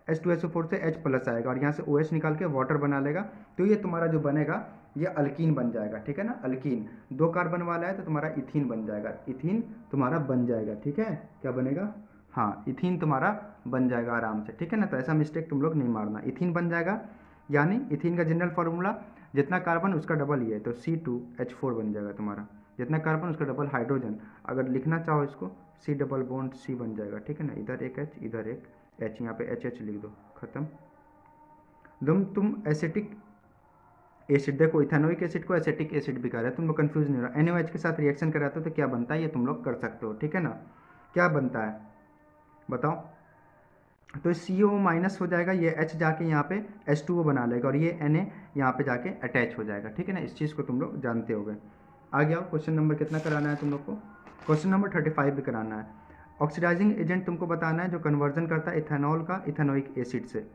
H2SO4 से H प्लस आएगा और यहाँ से OH निकाल के वाटर बना लेगा। तो ये तुम्हारा जो बनेगा ये अल्कीन बन जाएगा, ठीक है ना। अल्कीन 2 कार्बन वाला है तो तुम्हारा इथीन बन जाएगा, इथीन तुम्हारा बन जाएगा, ठीक है। क्या बनेगा, हाँ इथीन तुम्हारा बन जाएगा आराम से, ठीक है ना। तो ऐसा मिस्टेक तुम लोग नहीं मारना, इथीन बन जाएगा। यानी इथीन का जनरल फार्मूला जितना कार्बन उसका डबल ये है, तो C2H4 बन जाएगा तुम्हारा, जितना कार्बन उसका डबल हाइड्रोजन। अगर लिखना चाहो इसको C डबल बॉन्ड C बन जाएगा, ठीक है ना। इधर एक H इधर एक H, यहाँ पे HH लिख दो, खत्म। तुम एसिटिक एसिड, देखो इथेनोइक एसिड को एसिटिक एसिड भी कह रहे हैं, तुम लोग कंफ्यूज नहीं हो रहा। NaOH के साथ रिएक्शन कराते हो तो क्या बनता है ये तुम लोग कर सकते हो, ठीक है ना। क्या बनता है बताओ, तो CO माइनस हो जाएगा, ये H जाके यहाँ पे H2O बना लेगा और ये Na यहाँ पे जाके अटैच हो जाएगा, ठीक है ना। इस चीज़ को तुम लोग जानते होगे। आगे आओ, क्वेश्चन नंबर कितना कराना है तुम लोग को, क्वेश्चन नंबर 35 भी कराना है। ऑक्सीडाइजिंग एजेंट तुमको बताना है जो कन्वर्जन करता है इथेनॉल का इथेनोइक एसिड से,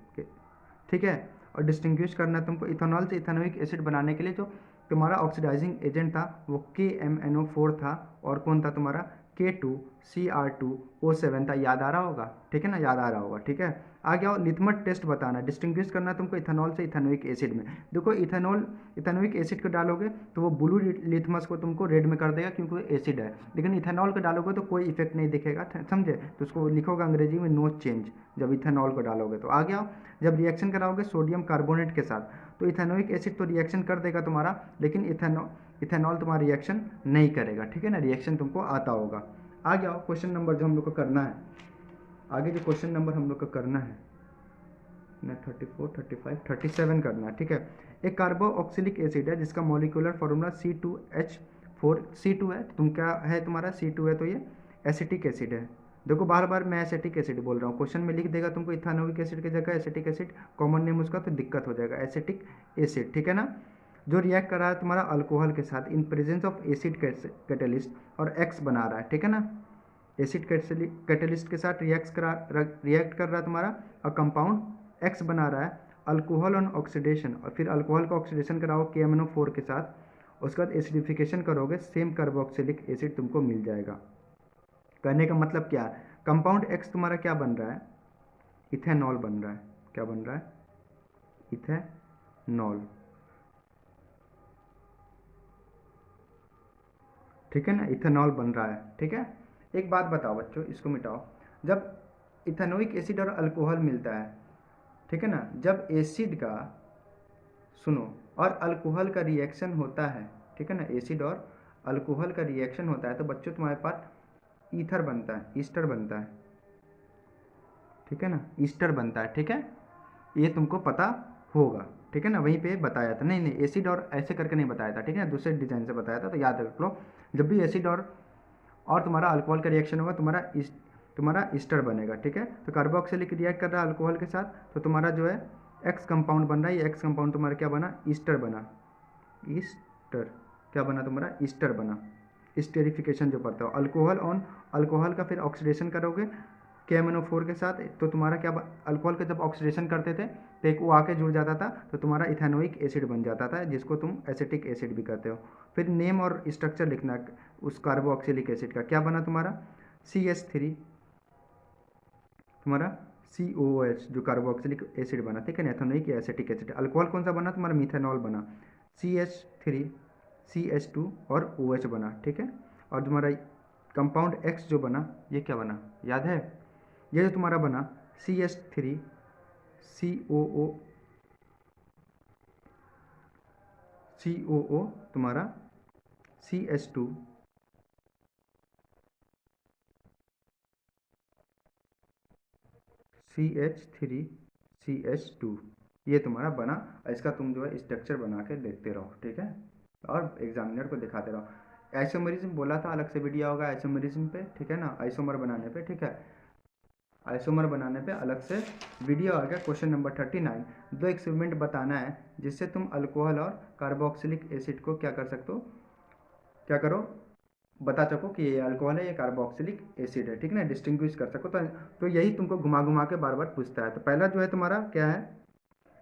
ठीक है। और डिस्टिंग्विश करना है तुमको इथेनॉल से इथेनोइक एसिड बनाने के लिए जो तुम्हारा ऑक्सीडाइजिंग एजेंट था वो KMNO4 था और कौन था तुम्हारा K2CR2O7 था। याद आ रहा होगा, ठीक है ना, याद आ रहा होगा, ठीक है। आगे आओ, लिथमस टेस्ट बताना है, डिस्टिंग्विश करना है तुमको इथेनॉल से इथेनोइक एसिड में। देखो इथेनोइक एसिड को डालोगे तो वो ब्लू लिथमस को तुमको रेड में कर देगा क्योंकि वो एसिड है, लेकिन इथेनॉल को डालोगे तो कोई इफेक्ट नहीं दिखेगा, समझे। तो उसको लिखोगे अंग्रेजी में नो चेंज जब इथेनॉल को डालोगे। तो आगे आओ, जब रिएक्शन कराओगे सोडियम कार्बोनेट के साथ तो इथेनोइक एसिड तो रिएक्शन कर देगा तुम्हारा, लेकिन इथेनॉल तुम्हारा रिएक्शन नहीं करेगा, ठीक है ना। रिएक्शन तुमको आता होगा। आगे आओ, क्वेश्चन नंबर जो हम लोग को करना है, आगे जो क्वेश्चन नंबर हम लोग को करना है ना 34, 35, 37 करना है, ठीक है। एक कार्बोक्सिलिक एसिड है जिसका मॉलिक्यूलर फार्मूला C2H4 C2 है, तुम क्या है तुम्हारा C2 है, तो ये एसिटिक एसिड है। देखो बार बार मैं एसिटिक एसिड बोल रहा हूँ, क्वेश्चन में लिख देगा तुमको इथेनोइक एसिड की जगह एसिटिक एसिड, कॉमन नेम उसका, तो दिक्कत हो जाएगा, एसिटिक एसिड, ठीक है ना। जो रिएक्ट कर रहा है तुम्हारा अल्कोहल के साथ in presence of acid catalyst और X बना रहा है, ठीक है ना। एसिड कैटेलिस्ट के साथ रिएक्ट कर रहा है तुम्हारा और कंपाउंड X बना रहा है, अल्कोहल ऑन ऑक्सीडेशन, और फिर अल्कोहल का ऑक्सीडेशन कराओ KMNO4 के साथ, उसके बाद एसिडिफिकेशन करोगे, सेम कार्बोक्सिलिक एसिड तुमको मिल जाएगा। कहने का मतलब क्या है, कंपाउंड X तुम्हारा क्या बन रहा है, इथेनॉल बन रहा है। क्या बन रहा है, इथेनॉल, ठीक है ना, इथेनॉल बन रहा है, ठीक है। एक बात बताओ बच्चों, इसको मिटाओ, जब इथेनोइक एसिड और अल्कोहल मिलता है, ठीक है ना, जब एसिड का सुनो और अल्कोहल का रिएक्शन होता है, ठीक है ना, एसिड और अल्कोहल का रिएक्शन होता है तो बच्चों तुम्हारे पास ईथर बनता है, ईस्टर बनता है, ठीक है ना, ईस्टर बनता है, ठीक है। ये तुमको पता होगा, ठीक है ना, वहीं पे बताया था। नहीं एसिड और ऐसे करके नहीं बताया था, ठीक है ना, दूसरे डिजाइन से बताया था, तो याद रख लो। जब भी एसिड और तुम्हारा अल्कोहल का रिएक्शन होगा तुम्हारा ईस्टर बनेगा, ठीक है। तो कार्बोक्सिलिक रिएक्ट कर रहा है अल्कोहल के साथ तो तुम्हारा जो है X कंपाउंड बन रहा है, ये X कंपाउंड तुम्हारा क्या बना, ईस्टर बना, ईस्टर क्या बना तुम्हारा, ईस्टर बना। स्टेरिफिकेशन जो पड़ता है अल्कोहल का फिर ऑक्सीडेशन करोगे KMNO4 के साथ, तो तुम्हारा क्या अल्कोहल का जब ऑक्सीडेशन करते थे तो एक वो आके जुड़ जाता था तो तुम्हारा इथेनोइक एसिड बन जाता था, जिसको तुम एसिटिक एसिड भी कहते हो। फिर नेम और स्ट्रक्चर लिखना उस कार्बोक्सिलिक एसिड का, क्या बना तुम्हारा CH3, तुम्हारा COOH जो कार्बोक्सिलिक एसिड बना, ठीक है ना, इथेनोइक या एसिटिक एसिड। अल्कोहल कौन सा बना तुम्हारा, मिथेनॉल बना, CH3 CH2 और OH बना, ठीक है। और तुम्हारा कंपाउंड X जो बना ये क्या बना, याद है, ये जो तुम्हारा बना CH3 COO तुम्हारा CH2 CH3 CH2, ये तुम्हारा बना। इसका तुम जो है स्ट्रक्चर बना के देखते रहो, ठीक है, और एग्जामिनर को दिखाते रहो। आइसोमरिज्म बोला था, अलग से वीडियो होगा आइसोमरिज्म पे, ठीक है ना, आइसोमर बनाने पे, ठीक है, आइसोमर बनाने पे अलग से वीडियो आ गया। क्वेश्चन नंबर 39, 2 एक्सपेरिमेंट बताना है जिससे तुम अल्कोहल और कार्बोक्सिलिक एसिड को क्या कर सकते हो, क्या करो, बता सको कि ये अल्कोहल है, ये कार्बोक्सिलिक एसिड है, ठीक है ना, डिस्टिंग्विश कर सको। तो यही तुमको घुमा घुमा के बार बार पूछता है। तो पहला जो है तुम्हारा क्या है,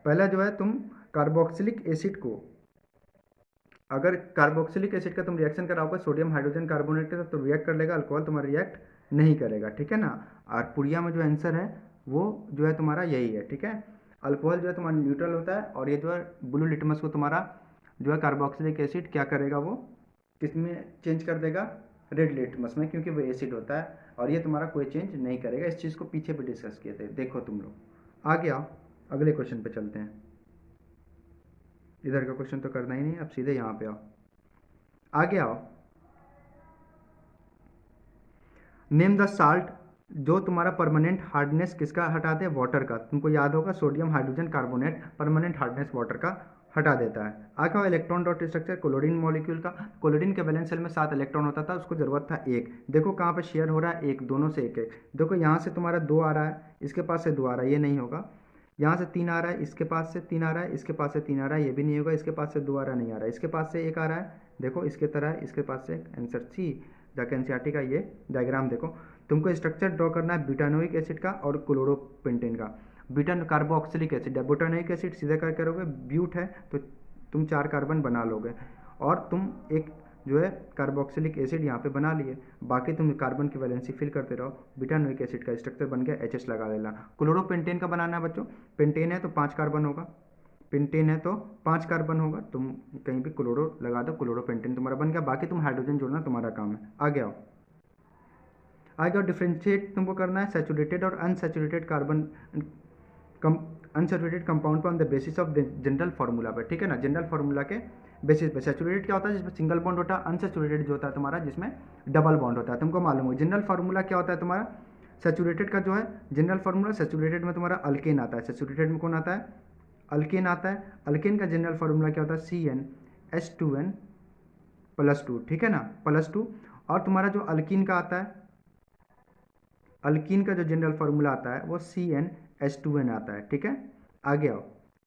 पहला जो है तुम कार्बोक्सिलिक एसिड को, अगर कार्बोक्सिलिक एसिड का तुम रिएक्शन कराओगे सोडियम हाइड्रोजन कार्बोनेट के साथ तो रिएक्ट कर लेगा, अल्कोहल तुम्हारा रिएक्ट नहीं करेगा, ठीक है ना। और पुड़िया में जो आंसर है वो जो है तुम्हारा यही है, ठीक है। अल्कोहल जो है तुम्हारा न्यूट्रल होता है, और ये जो है ब्लू लिटमस को तुम्हारा जो है कार्बोक्सिलिक एसिड क्या करेगा, वो किस में चेंज कर देगा, रेड लिटमस में, क्योंकि वो एसिड होता है। और ये तुम्हारा कोई चेंज नहीं करेगा। इस चीज़ को पीछे भी डिस्कस किए थे, देखो तुम लोग। आगे आओ, अगले क्वेश्चन पे चलते हैं। इधर का क्वेश्चन तो करना ही नहीं, अब सीधे यहाँ पे आओ, आगे आओ। नेम द साल्ट जो तुम्हारा परमानेंट हार्डनेस किसका हटा दे, वाटर का। तुमको याद होगा sodium hydrogen carbonate permanent hardness water का हटा देता है। आगे आओ, electron dot structure chlorine molecule का। क्लोरीन के वैलेंस शेल में 7 इलेक्ट्रॉन होता था, उसको जरूरत था 1। देखो कहाँ पे शेयर हो रहा है, 1, दोनों से 1 1। देखो यहाँ से तुम्हारा 2 आ रहा है, इसके पास से 2 आ रहा है, ये नहीं होगा। यहाँ से 3 आ रहा है, इसके पास से 3 आ रहा है, इसके पास से 3 आ रहा है, ये भी नहीं होगा। इसके पास से 2 आ रहा है, नहीं आ रहा है। इसके पास से 1 आ रहा है, देखो इसके तरह, इसके पास से आंसर सी। जाके एनसीईआरटी का ये डायग्राम देखो। तुमको स्ट्रक्चर ड्रॉ करना है ब्यूटानोइक एसिड का और क्लोरोपेंटेन का। ब्यूटान कार्बोक्सिलिक एसिड है, ब्यूटानोइक एसिड सीधा कर करोगे, ब्यूट है तो तुम 4 कार्बन बना लोगे, और तुम एक जो है कार्बोक्सिलिक एसिड यहाँ पे बना लिए। बाकी तुम कार्बन की वैलेंसी फिल करते रहो। ब्यूटानोइक एसिड का स्ट्रक्चर बन गया, एच लगा लेना। क्लोरोपेंटेन का बनाना है बच्चों, पेंटेन है तो 5 कार्बन होगा, पेंटेन है तो 5 कार्बन होगा, तुम कहीं भी क्लोरो लगा दो, क्लोरोपेंटेन तुम्हारा बन गया। बाकी तुम हाइड्रोजन जोड़ना तुम्हारा काम है। आगे आओ, आगे और डिफ्रेंशिएट तुमको करना है सैचुरेटेड और अनसैचुरेटेड कार्बन अनसैचुरेटेड कंपाउंड पर on the basis of general formula पे, ठीक है ना, जनरल फार्मूला के बेसिस पे। सैचुरेटेड क्या होता है, जिसमें सिंगल बॉन्ड होता है। अनसैचुरेटेड जो होता है तुम्हारा, जिसमें डबल बॉन्ड होता है। तुमको मालूम हो जनरल फार्मूला क्या होता है तुम्हारा, सैचुरेटेड का जो है जनरल फार्मूला, सैचुरेटेड में तुम्हारा अल्केन आता है। सैचुरेटेड में कौन आता है, अल्केन आता है। अल्केन का जनरल फार्मूला क्या होता है, CnH2n+2, ठीक है ना, +2। और तुम्हारा जो अल्कीन का आता है, अल्कीन का जो जनरल फार्मूला आता है वो CnH2n आता है, ठीक है। आगे आओ,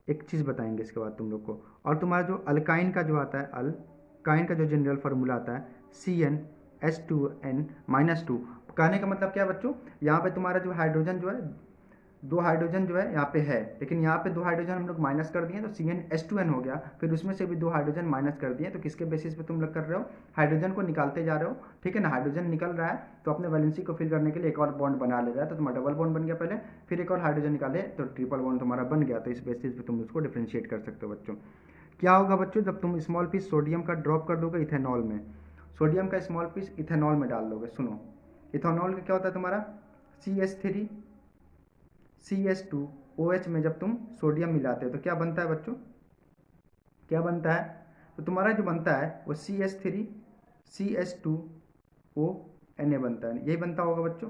एक चीज़ बताएंगे इसके बाद तुम लोग को। और तुम्हारा जो अल्काइन का जो आता है, अल्काइन का जो जनरल फार्मूला आता है CnH2n-2। कहने का मतलब क्या है बच्चों, यहाँ पे तुम्हारा जो हाइड्रोजन जो है, 2 हाइड्रोजन जो है यहाँ पे है, लेकिन यहाँ पे 2 हाइड्रोजन हम लोग माइनस कर दिए तो CnH2n हो गया। फिर उसमें से भी 2 हाइड्रोजन माइनस कर दिए, तो किसके बेसिस पे तुम लोग कर रहे हो, हाइड्रोजन को निकालते जा रहे हो, ठीक है ना। हाइड्रोजन निकल रहा है तो अपने वैलेंसी को फिल करने के लिए एक और बॉन्ड बना ले रहा है, तो तुम्हारा डबल बॉन्ड बन गया पहले, फिर एक और हाइड्रोजन निकाले तो ट्रिपल बॉन्ड तुम्हारा बन गया। तो इस बेसिस पे तुम उसको डिफ्रेंशिएट कर सकते हो बच्चों। क्या होगा बच्चों, जब तुम स्मॉल पीस सोडियम का ड्रॉप कर दोगे इथेनॉल में, सोडियम का स्मॉल पीस इथेनॉल में डाल दोगे। सुनो, इथेनॉल का क्या होता है तुम्हारा, CH2OH में जब तुम सोडियम मिलाते हो तो क्या बनता है बच्चों, क्या बनता है, तो तुम्हारा जो बनता है वो CH2CH2ONA बनता है। यही बनता होगा बच्चों,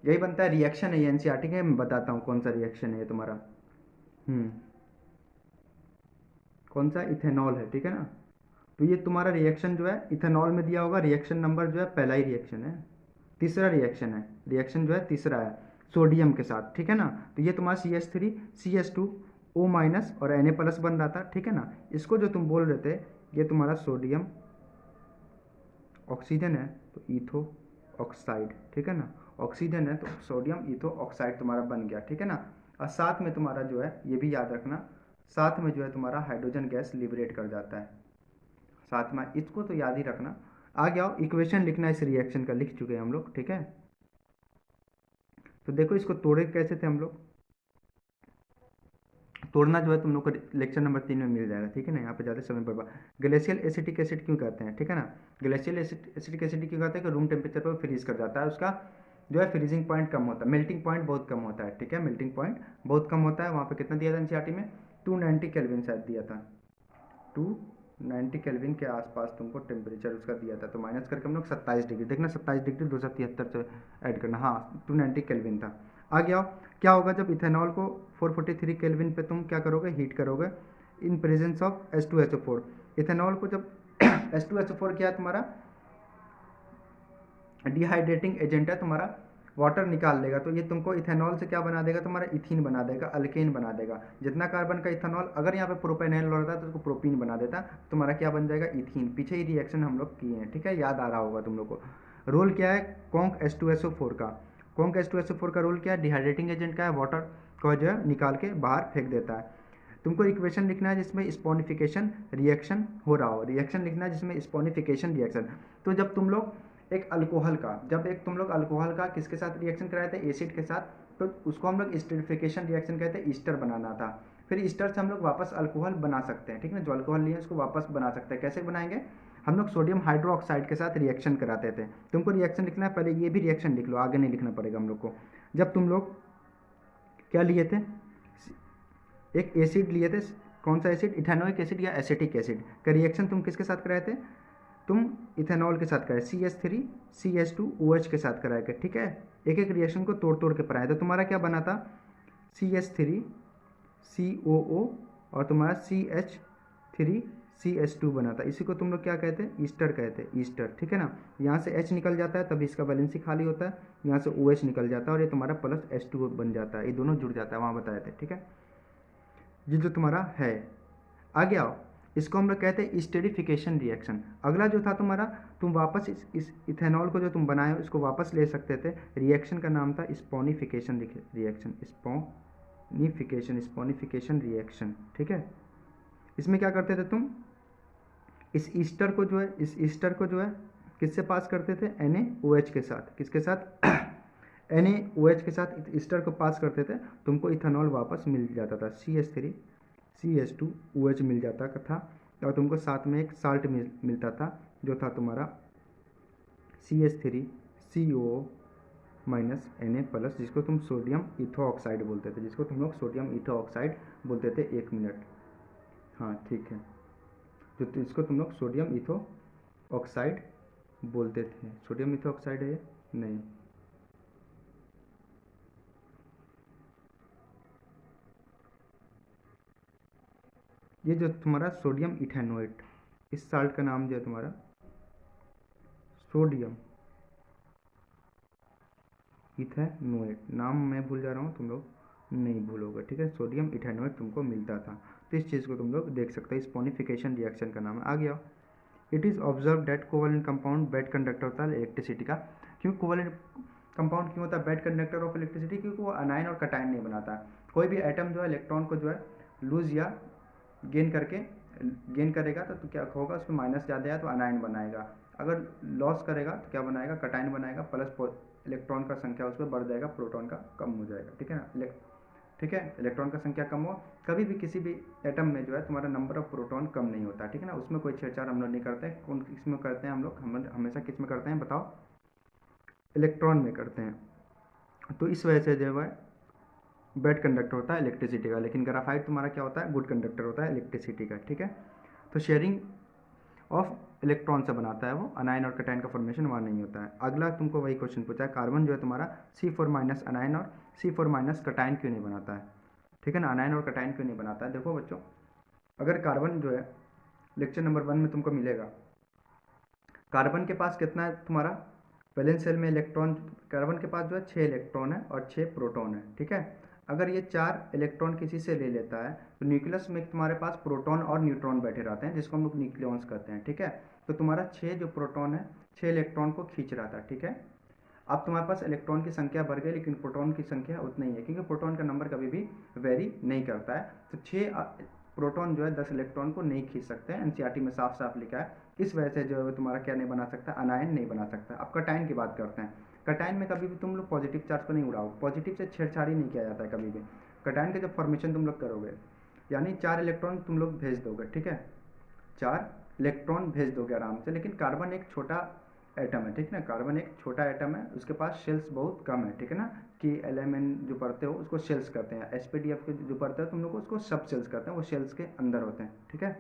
यही बनता है। रिएक्शन है ये, एनसीईआरटी के, मैं बताता हूँ कौन सा रिएक्शन है ये तुम्हारा। कौन सा, इथेनॉल है, ठीक है ना। तो ये तुम्हारा रिएक्शन जो है इथेनॉल में दिया होगा, रिएक्शन नंबर जो है पहला ही रिएक्शन है, तीसरा रिएक्शन है, रिएक्शन जो है तीसरा है सोडियम के साथ, ठीक है ना। तो ये तुम्हारा CH3CH2O- और Na+ बन रहा था, ठीक है ना। इसको जो तुम बोल रहे थे ये तुम्हारा सोडियम ऑक्सीजन है तो ईथो ऑक्साइड, ठीक है ना, ऑक्सीजन है तो सोडियम ईथो ऑक्साइड तुम्हारा बन गया, ठीक है ना। और साथ में तुम्हारा जो है ये भी याद रखना, साथ में जो है तुम्हारा हाइड्रोजन गैस लिबरेट कर जाता है साथ में, इसको तो याद ही रखना। आगे आओ, इक्वेशन लिखना इस रिएक्शन का, लिख चुके हैं हम लोग, ठीक है। तो देखो इसको तोड़े कैसे थे हम लोग, तोड़ना जो है तुम लोग को लेक्चर नंबर 3 में मिल जाएगा, ठीक है ना। यहाँ पे ज़्यादा समय बर्बाद। ग्लेशियल एसिटिक एसिड क्यों कहते हैं, ठीक है ना। ग्लेशियल एसिटिक एसिड क्यों कहते हैं कि रूम टेम्परेचर पर फ्रीज कर जाता है, उसका जो है फ्रीजिंग पॉइंट कम होता है, मेल्टिंग पॉइंट बहुत कम होता है, ठीक है, मेल्टिंग पॉइंट बहुत कम होता है। वहाँ पे कितना दिया था एनसीईआरटी में, 290 केल्विन शायद दिया था, 290 केल्विन के आसपास तुमको टेम्परेचर उसका दिया था। तो माइनस करके हम लोग 27 डिग्री, देखना 27 डिग्री 273 से ऐड करना, हाँ 290 केल्विन था। आगे आओ, क्या होगा जब इथेनॉल को 443 केल्विन पे तुम क्या करोगे, हीट करोगे in presence of H2SO4। Ethanol को जब H2SO4 क्या है तुम्हारा डिहाइड्रेटिंग एजेंट है तुम्हारा, वाटर निकाल लेगा, तो ये तुमको इथेनॉल से क्या बना देगा, तुम्हारा इथीन बना देगा, अल्केन बना देगा। जितना कार्बन का इथेनॉल, अगर यहाँ पे प्रोपेनॉल रहता है तो उसको प्रोपीन बना देता, तुम्हारा क्या बन जाएगा, इथीन। पीछे ही रिएक्शन हम लोग किए हैं, ठीक है, याद आ रहा होगा तुम लोग को। रोल क्या है कॉन्क H2SO4 का, कॉन्क H2SO4 का रोल क्या है, डिहाइड्रेटिंग एजेंट का है, वाटर को जो है निकाल के बाहर फेंक देता है। तुमको इक्वेशन लिखना है जिसमें स्पोनिफिकेशन रिएक्शन हो रहा हो, रिएक्शन लिखना है जिसमें स्पोनिफिकेशन रिएक्शन। तो जब तुम लोग एक अल्कोहल का, जब एक तुम लोग अल्कोहल का किसके साथ रिएक्शन कराए थे, एसिड के साथ, तो उसको हम लोग एस्टरिफिकेशन रिएक्शन कहते हैं, ईस्टर बनाना था। फिर ईस्टर से हम लोग वापस अल्कोहल बना सकते हैं, ठीक है, जो अल्कोहल लिए उसको वापस बना सकते हैं। कैसे बनाएंगे, हम लोग सोडियम हाइड्रोक्साइड के साथ रिएक्शन कराते थे। तुमको रिएक्शन लिखना है, पहले ये भी रिएक्शन लिख लो, आगे नहीं लिखना पड़ेगा हम लोग को। जब तुम लोग क्या लिए थे, एक एसिड लिए थे, कौन सा एसिड, इथेनोइक एसिड या एसिटिक एसिड का रिएक्शन तुम किसके साथ कराए थे, तुम इथेनॉल के साथ कराए, CH3 CH2OH के साथ कराए थे, ठीक है। एक एक रिएक्शन को तोड़ तोड़ के पढ़ाए। तो तुम्हारा क्या बना था, CH3 COO और तुम्हारा CH3 CH2 बना था। इसी को तुम लोग क्या कहते हैं, ईस्टर कहते हैं, ईस्टर, ठीक है ना। यहाँ से H निकल जाता है तभी इसका वैलेंसी खाली होता है, यहाँ से OH निकल जाता है और ये तुम्हारा प्लस H2 बन जाता है, ये दोनों जुड़ जाता है, वहाँ बताए थे, ठीक है। ये जो तुम्हारा है, आगे आओ, इसको हम लोग कहते हैं एस्टरिफिकेशन रिएक्शन। अगला जो था तुम्हारा, तुम वापस इस इथेनॉल को जो तुम बनाए हो इसको वापस ले सकते थे, रिएक्शन का नाम था स्पोनिफिकेशन रिएक्शन, स्पोनिफिकेशन रिएक्शन, ठीक है। इसमें क्या करते थे तुम, इस ईस्टर को जो है, इस ईस्टर को जो है किससे पास करते थे, NaOH के साथ, किसके साथ NaOH के साथ ईस्टर को पास करते थे, तुमको इथेनॉल वापस मिल जाता था, CH3 CH2OH मिल जाता था, और तुमको साथ में एक साल्ट मिलता था जो था तुम्हारा CH3COO माइनस Na+, जिसको तुम सोडियम इथो ऑक्साइड बोलते थे, जिसको तुम लोग सोडियम इथो ऑक्साइड बोलते थे। 1 मिनट, हाँ ठीक है, जो इसको तुम लोग सोडियम इथो ऑक्साइड बोलते थे। सोडियम इथो ऑक्साइड है ये? नहीं, ये जो तुम्हारा सोडियम इथेनोएट, इस साल्ट का नाम जो है तुम्हारा सोडियम इथेनोएट, नाम मैं भूल जा रहा हूँ, तुम लोग नहीं भूलोगे, ठीक है। सोडियम इथेनोएट तुमको मिलता था, तो इस चीज़ को तुम लोग देख सकते हो, स्पोनिफिकेशन रिएक्शन का नाम है। आ गया, it is observe that covalent compound bad conductor होता है इलेक्ट्रिसिटी का। क्यों कोवलेंट कंपाउंड क्यों होता है बेड कंडक्टर ऑफ इलेक्ट्रिसिटी, क्योंकि वो अनायन और कटायन नहीं बनाता है। कोई भी एटम जो है इलेक्ट्रॉन को जो है लूज या गेन करेगा तो क्या होगा, उसमें माइनस ज़्यादा है तो अनायन बनाएगा, अगर लॉस करेगा तो क्या बनाएगा, कटायन बनाएगा, प्लस इलेक्ट्रॉन का संख्या उस पर बढ़ जाएगा, प्रोटॉन का कम हो जाएगा, ठीक है ना। ठीक है, इलेक्ट्रॉन का संख्या कम हो, कभी भी किसी भी एटम में जो है तुम्हारा नंबर ऑफ प्रोटॉन कम नहीं होता, ठीक है ना। उसमें कोई छेड़छाड़ हम लोग नहीं करते हैं। कौन किस में करते हैं हम लोग, हम हमेशा किस में करते हैं बताओ, इलेक्ट्रॉन में करते हैं। तो इस वजह से जो है बैड कंडक्टर होता है इलेक्ट्रिसिटी का, लेकिन ग्राफाइट तुम्हारा क्या होता है, गुड कंडक्टर होता है इलेक्ट्रिसिटी का, ठीक है। तो शेयरिंग ऑफ इलेक्ट्रॉन से बनाता है वो, अनायन और कटायन का फॉर्मेशन वहाँ नहीं होता है। अगला तुमको वही क्वेश्चन पूछा है, कार्बन जो है तुम्हारा C4- अनायन और C4- कटायन क्यों नहीं बनाता है, ठीक है ना, अनायन और कटायन क्यों नहीं बनाता है। देखो बच्चों, अगर कार्बन जो है लेक्चर नंबर 1 में तुमको मिलेगा, कार्बन के पास कितना है तुम्हारा वैलेंस शेल में इलेक्ट्रॉन, कार्बन के पास जो है 6 इलेक्ट्रॉन है और 6 प्रोटॉन है, ठीक है। अगर ये 4 इलेक्ट्रॉन किसी से ले लेता है तो न्यूक्लियस में तुम्हारे पास प्रोटॉन और न्यूट्रॉन बैठे रहते हैं, जिसको हम लोग न्यूक्लियॉन्स कहते हैं, ठीक है। तो तुम्हारा 6 जो प्रोटॉन है 6 इलेक्ट्रॉन को खींच रहा था, ठीक है। अब तुम्हारे पास इलेक्ट्रॉन की संख्या बढ़ गई, लेकिन प्रोटॉन की संख्या उतना ही है, क्योंकि प्रोटॉन का नंबर कभी भी वेरी नहीं करता है। तो 6 प्रोटॉन जो है 10 इलेक्ट्रॉन को नहीं खींच सकते हैं, एनसीईआरटी में साफ साफ लिखा है। इस वजह से जो है तुम्हारा क्या नहीं बना सकता, अनायन नहीं बना सकता। अब कटायन की बात करते हैं। कटायन में कभी भी तुम लोग पॉजिटिव चार्ज को नहीं उड़ाओ, पॉजिटिव से छेड़छाड़ी नहीं किया जाता है कभी भी। कटायन का जब फॉर्मेशन तुम लोग करोगे, यानी 4 इलेक्ट्रॉन तुम लोग भेज दोगे, ठीक है, 4 इलेक्ट्रॉन भेज दोगे आराम से। लेकिन कार्बन एक छोटा एटम है, ठीक है ना, कार्बन एक छोटा एटम है, उसके पास शेल्स बहुत कम है, ठीक है ना। कि LMN जो पढ़ते हो उसको शेल्स कहते हैं, SPDF के जो पढ़ते हो तुम लोग उसको सब शेल्स कहते हैं, वो शेल्स के अंदर होते हैं, ठीक है।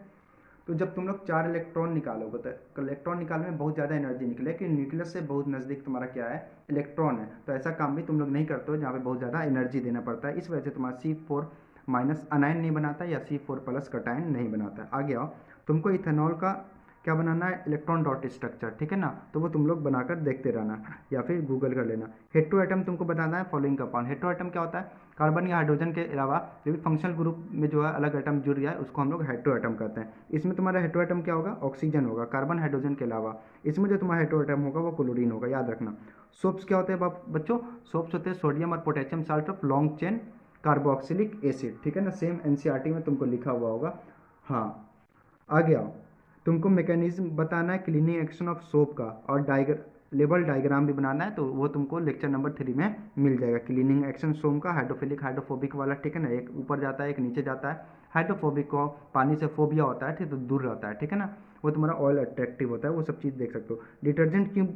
तो जब तुम लोग 4 इलेक्ट्रॉन निकालोगे तो इलेक्ट्रॉन निकालने में बहुत ज़्यादा एनर्जी निकले, कि न्यूक्लियस से बहुत नज़दीक तुम्हारा क्या है, इलेक्ट्रॉन है। तो ऐसा काम भी तुम लोग नहीं करते हो जहाँ पे बहुत ज़्यादा एनर्जी देना पड़ता है। इस वजह से तुम्हारा C4- अनायन नहीं बनाता या C4+ कटायन नहीं बनाता है। आगे आओ, तुमको इथेनॉल का क्या बनाना है, इलेक्ट्रॉन डॉट स्ट्रक्चर, ठीक है ना। तो वो तुम लोग बनाकर देखते रहना या फिर गूगल कर लेना। हेटेरोएटम तुमको बताना है फॉलोइंग कंपाउंड। हेटेरोएटम क्या होता है, कार्बन या हाइड्रोजन के अलावा जो भी फंक्शनल ग्रुप में जो है अलग एटम जुड़ गया है उसको हम लोग हेटेरोएटम कहते हैं। इसमें तुम्हारा हेटेरोएटम क्या होगा, ऑक्सीजन होगा, कार्बन हाइड्रोजन के अलावा। इसमें जो तुम्हारा हेटेरोएटम होगा वो क्लोरीन होगा, याद रखना। सोप्स क्या होते हैं बच्चों, सोप्स होते हैं सोडियम और potassium salt of long chain carboxylic acid, ठीक है ना। सेम एनसीईआरटी में तुमको लिखा हुआ होगा। हाँ, आगे आओ, तुमको मैकेनिज्म बताना है क्लीनिंग एक्शन ऑफ सोप का, और लेबल डायग्राम भी बनाना है, तो वो तुमको लेक्चर नंबर 3 में मिल जाएगा। क्लीनिंग एक्शन सोम का हाइड्रोफिलिक हाइड्रोफोबिक वाला, ठीक है ना, एक ऊपर जाता है एक नीचे जाता है। हाइड्रोफोबिक को पानी से फोबिया होता है, ठीक, तो दूर रहता है, ठीक है ना। वो तुम्हारा ऑयल अट्रैक्टिव होता है, वो सब चीज़ देख सकते हो। डिटर्जेंट क्यों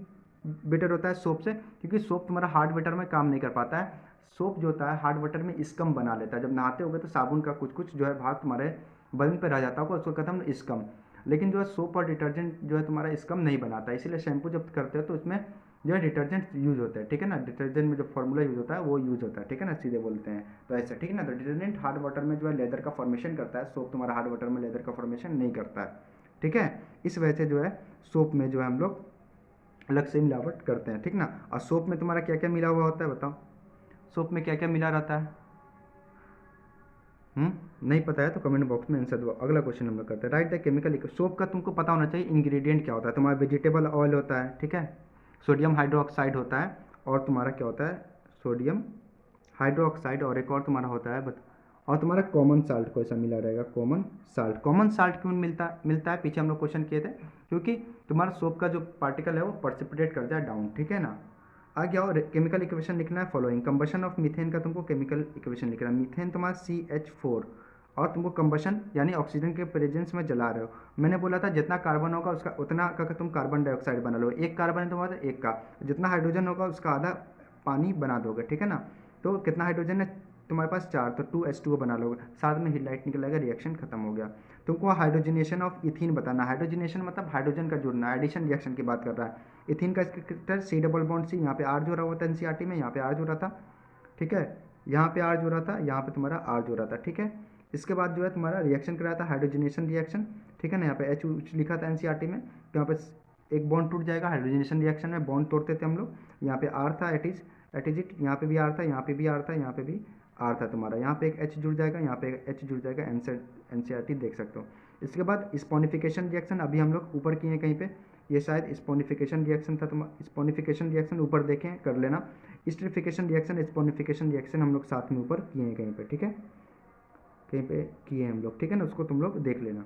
बेटर होता है सोप से, क्योंकि सोप तुम्हारा हार्ड वाटर में काम नहीं कर पाता है। सोप जो होता है हार्ड वाटर में स्कम बना लेता है। जब नहाते होगे तो साबुन का कुछ कुछ जो है भाग तुम्हारे बदन पर रह जाता होगा, उसको कहते हैं स्कम। लेकिन जो है सोप और डिटर्जेंट जो है तुम्हारा स्कम नहीं बनाता, इसीलिए शैम्पू जब करते हो तो उसमें जो है डिटर्जेंट यूज होता है, ठीक है ना। डिटर्जेंट में जो फॉर्मूला यूज होता है वो यूज होता है, ठीक है ना, सीधे बोलते हैं तो ऐसा, ठीक है ना। तो डिटर्जेंट हार्ड वाटर में जो है लेदर का फॉर्मेशन करता है, सोप तुम्हारा हार्ड वाटर में लेदर का फॉर्मेशन नहीं करता है, ठीक है। इस वजह से जो है सोप में जो है हम लोग अलग से मिलावट करते हैं, ठीक ना। और सोप में तुम्हारा क्या क्या मिला हुआ होता है बताओ, सोप में क्या क्या मिला रहता है। नहीं पता है तो कमेंट बॉक्स में आंसर दो। अगला क्वेश्चन हम लोग करते हैं, राइट द केमिकल। सोप का तुमको पता होना चाहिए इंग्रेडिएंट क्या होता है। तुम्हारा वेजिटेबल ऑयल होता है, ठीक है, सोडियम हाइड्रोक्साइड होता है, और तुम्हारा क्या होता है, सोडियम हाइड्रोक्साइड, और एक और तुम्हारा होता है और तुम्हारा कॉमन साल्ट को ऐसा मिला रहेगा, कॉमन साल्ट। कॉमन साल्ट क्यों मिलता है, पीछे हम लोग क्वेश्चन किए थे, क्योंकि तुम्हारा सोप का जो पार्टिकल है वो पर्सिपिटेट कर जाए डाउन, ठीक है ना। आगे आओ, केमिकल इक्वेशन लिखना है फॉलोइंग। कंबशन ऑफ मीथेन का तुमको केमिकल इक्वेशन लिखना है। मीथेन तुम्हारा CH4, और तुमको कंबशन यानी ऑक्सीजन के प्रेजेंस में जला रहे हो। मैंने बोला था जितना कार्बन होगा उसका उतना का तुम कार्बन डाइऑक्साइड बना लो। एक कार्बन है तुम्हारा एक का, जितना हाइड्रोजन होगा उसका आधा पानी बना दोगे, ठीक है ना। तो कितना हाइड्रोजन है तुम्हारे पास 4, तो 2H2O बना लोगे, साथ में हीट निकल आएगा, रिएक्शन खत्म हो गया। तुमको हाइड्रोजनेशन ऑफ इथीन बताना। हाइड्रोजनेशन मतलब हाइड्रोजन का जुड़ना, एडिशन रिएक्शन की बात कर रहा है। इथीन का स्ट्रक्चर C+C, यहाँ पे R जोड़ा हुआ था एनसीईआरटी में, यहाँ पे R जोड़ा था, ठीक है, यहाँ पे R जोड़ा था, यहाँ पे तुम्हारा R जोड़ा था, ठीक है। इसके बाद जो है तुम्हारा रिएक्शन कराया था हाइड्रोजनेशन रिएक्शन, ठीक है ना। यहाँ पे H लिखा था एनसीईआरटी में, तो यहाँ पे एक बॉन्ड टूट जाएगा। हाइड्रोजनेशन रिएक्शन में बॉन्ड तोड़ते थे हम लोग। यहाँ पे R था, एट इज इट, यहाँ पे भी R था, यहाँ पे भी R था, यहाँ पे भी R था तुम्हारा। यहाँ पे एक H जुड़ जाएगा, यहाँ पे एक H जुड़ जाएगा, एनसीईआरटी देख सकते हो। इसके बाद स्पोनिफिकेशन रिएक्शन अभी हम लोग ऊपर किए हैं कहीं पे, ये शायद स्पोनिफिकेशन रिएक्शन था। तुम स्पोनिफिकेशन रिएक्शन ऊपर देखें, कर लेना। स्टरिफिकेशन रिएक्शन स्पोनिफिकेशन रिएक्शन हम लोग साथ में ऊपर किए हैं कहीं पे, ठीक है, कहीं पे किए हैं हम लोग, ठीक है ना, उसको तुम लोग देख लेना।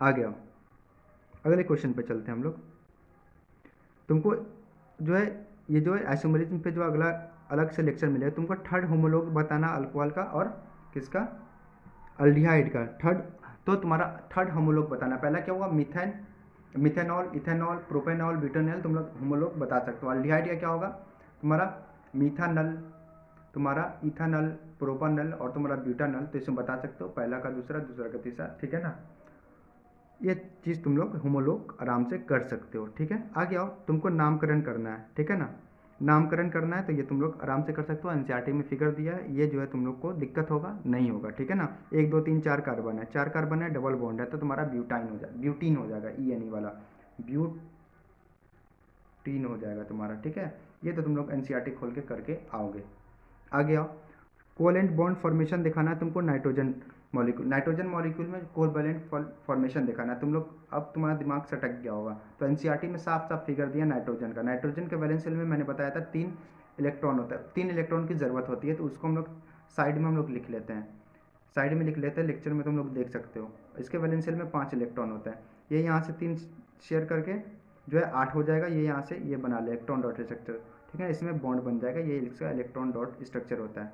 आ गया, अगले क्वेश्चन पे चलते हैं हम लोग। तुमको जो है ये जो है आइसोमरिज्म पे जो अगला अलग से लेक्चर मिलेगा, तुमको थर्ड होमोलॉग बताना अल्कोहल का और किसका, अल्डिहाइड का। तो तुम्हारा थर्ड होमोलॉग बताना। पहला क्या होगा, मिथेनॉल, इथेनॉल, प्रोपेनॉल, ब्यूटेनॉल, तुम लोग होमोलॉग बता सकते हो। अल्डिहाइड का क्या होगा, तुम्हारा मीथानल, तुम्हारा इथानल, प्रोपानल और तुम्हारा ब्यूटानल, तो इसमें बता सकते हो पहला का दूसरा, दूसरा का तीसरा, ठीक है ना। ये चीज़ तुम लोग होमोलॉग आराम से कर सकते हो, ठीक है। आगे आओ, तुमको नामकरण करना है, ठीक है ना, नामकरण करना है, तो ये तुम लोग आराम से कर सकते हो। एनसीईआरटी में फिगर दिया है, ये जो है तुम लोग को दिक्कत होगा नहीं होगा, ठीक है ना। 1 2 3 4 कार्बन है, 4 कार्बन है, डबल बॉन्ड है, तो तुम्हारा ब्यूटीन हो जाएगा, ENE वाला ब्यूटीन हो जाएगा तुम्हारा, ठीक है। ये तो तुम लोग एनसीईआरटी खोल के करके आओगे। आगे आओ, कोवेलेंट बॉन्ड फॉर्मेशन दिखाना है तुमको नाइट्रोजन मॉलिक्यूल में कोवेलेंट फॉर्मेशन दिखाना है तुम लोग। अब तुम्हारा दिमाग सटक गया होगा, तो एनसीईआरटी में साफ साफ फिगर दिया नाइट्रोजन का। नाइट्रोजन के वैलेंस शेल में मैंने बताया था 3 इलेक्ट्रॉन होता है, 3 इलेक्ट्रॉन की ज़रूरत होती है, तो उसको हम लोग साइड में हम लोग लिख लेते हैं, साइड में लिख लेते हैं, लेक्चर में तुम लोग देख सकते हो। इसके वैलेंस शेल में 5 इलेक्ट्रॉन होता है, ये यहाँ से 3 शेयर करके जो है 8 हो जाएगा, ये यहाँ से ये बना ले इलेक्ट्रॉन डॉट स्ट्रक्चर, ठीक है, इसमें बॉन्ड बन जाएगा, ये इसका इलेक्ट्रॉन डॉट स्ट्रक्चर होता है।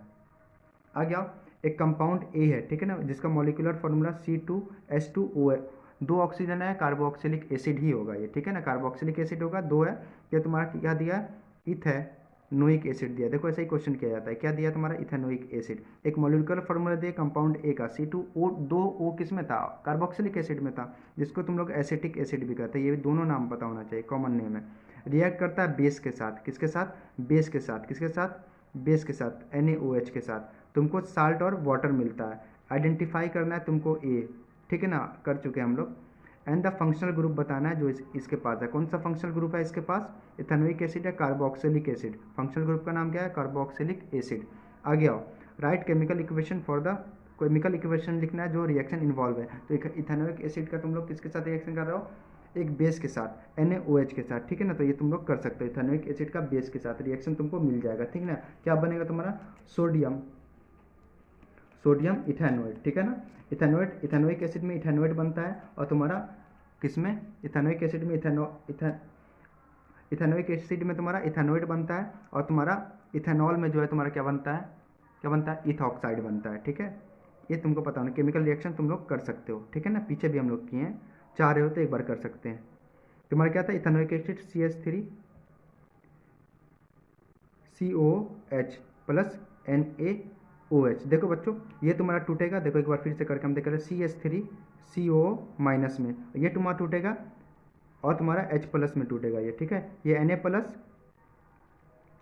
आ गया, एक कंपाउंड A है, ठीक है ना, जिसका मॉलिक्यूलर फार्मूला C2H2O है। 2 ऑक्सीजन है, कार्बोक्सिलिक एसिड ही होगा ये, ठीक है ना, कार्बोक्सिलिक एसिड होगा। 2 है, ये तुम्हारा क्या दिया है, इथेनोइक एसिड दिया। देखो ऐसा ही क्वेश्चन किया जाता है, क्या दिया तुम्हारा, इथेनोइक एसिड। एक मॉलिक्यूलर फार्मूला दिया कंपाउंड A का, C2O, 2 O किस में था, कार्बोक्सिलिक एसिड में था, जिसको तुम लोग एसिटिक एसिड भी कहते हैं। ये दोनों नाम पता होना चाहिए, कॉमन नेम है। रिएक्ट करता है बेस के साथ, किसके साथ, बेस के साथ, किसके साथ, बेस के साथ, NaOH के साथ। तुमको साल्ट और वाटर मिलता है, आइडेंटिफाई करना है तुमको A, ठीक है ना, कर चुके हैं हम लोग। एंड द फंक्शनल ग्रुप बताना है जो इसके पास है। कौन सा फंक्शनल ग्रुप है इसके पास? इथेनोइक एसिड है, कार्बोक्सिलिक एसिड। फंक्शनल ग्रुप का नाम क्या है? Carboxylic acid. आगे आओ, right chemical equation for the, chemical equation लिखना है जो रिएक्शन इन्वॉल्व है। तो इथेनोइक एसिड का तुम लोग किसके साथ रिएक्शन कर रहे हो? एक बेस के साथ, NaOH के साथ, ठीक है ना। तो ये तुम लोग कर सकते हो, इथेनोइक एसिड का बेस के साथ रिएक्शन तुमको मिल जाएगा, ठीक है ना। क्या बनेगा तुम्हारा? सोडियम इथेनोएट, ठीक है ना। इथेनोएट, इथेनोइक एसिड में इथेनोएट बनता है, और तुम्हारा किसमें? इथेनोइक एसिड में इथेनोइक एसिड में तुम्हारा इथेनोएट बनता है, और तुम्हारा इथेनॉल में जो है तुम्हारा क्या बनता है? क्या बनता है? इथॉक्साइड बनता है, ठीक है। ये तुमको पता होना, केमिकल रिएक्शन तुम लोग कर सकते हो, ठीक है ना। पीछे भी हम लोग किए हैं, चाह रहे हो तो एक बार कर सकते हैं। तुम्हारा क्या था? Ethanoic acid CH3COH plus NaOH। देखो बच्चों, ये तुम्हारा टूटेगा, देखो एक बार फिर से करके हम देख रहे हैं। CH3CO माइनस में ये तुम्हारा टूटेगा, और तुम्हारा H प्लस में टूटेगा ये, ठीक है। ये Na प्लस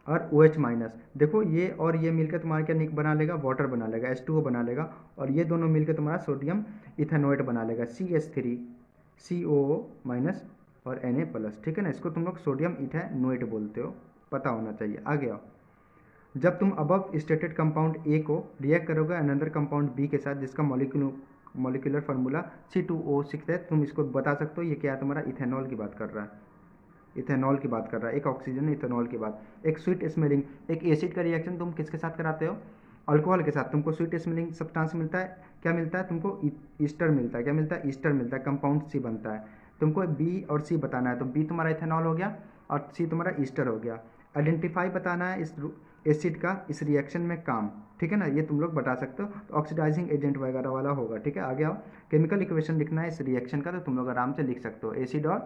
और OH माइनस, देखो ये और ये मिलकर तुम्हारा क्या बना लेगा? वाटर बना लेगा, H2O बना लेगा, और ये दोनों मिलकर तुम्हारा सोडियम इथेनोएट बना लेगा, CH3COO माइनस और Na प्लस, ठीक है ना। इसको तुम लोग सोडियम इथेनोएट बोलते हो, पता होना चाहिए। आगे आओ, जब तुम अबव स्टेटेड कंपाउंड A को रिएक्ट करोगे अनदर कंपाउंड B के साथ जिसका मॉलिक्यूलर फार्मूला C2O6 है, तुम इसको बता सकते हो ये क्या है? तुम्हारा इथेनॉल की बात कर रहा है, इथेनॉल की बात कर रहा है। एक ऑक्सीजन इथेनॉल की बात। एक स्वीट स्मेलिंग, एक एसिड का रिएक्शन तुम किसके साथ कराते हो? अल्कोहल के साथ। तुमको स्वीट स्मेलिंग सब्सटेंस मिलता है, क्या मिलता है तुमको? ईस्टर मिलता है। क्या मिलता है? ईस्टर मिलता है, कंपाउंड C बनता है। तुमको B और C बताना है, तो B तुम्हारा इथेनॉल हो गया और C तुम्हारा ईस्टर हो गया। आइडेंटिफाई बताना है इस एसिड का इस रिएक्शन में काम, ठीक है ना। ये तुम लोग बता सकते हो, तो ऑक्सीडाइजिंग एजेंट वगैरह वाला होगा, ठीक है। आगे आओ, केमिकल इक्वेशन लिखना है इस रिएक्शन का, तो तुम लोग आराम से लिख सकते हो। एसिड और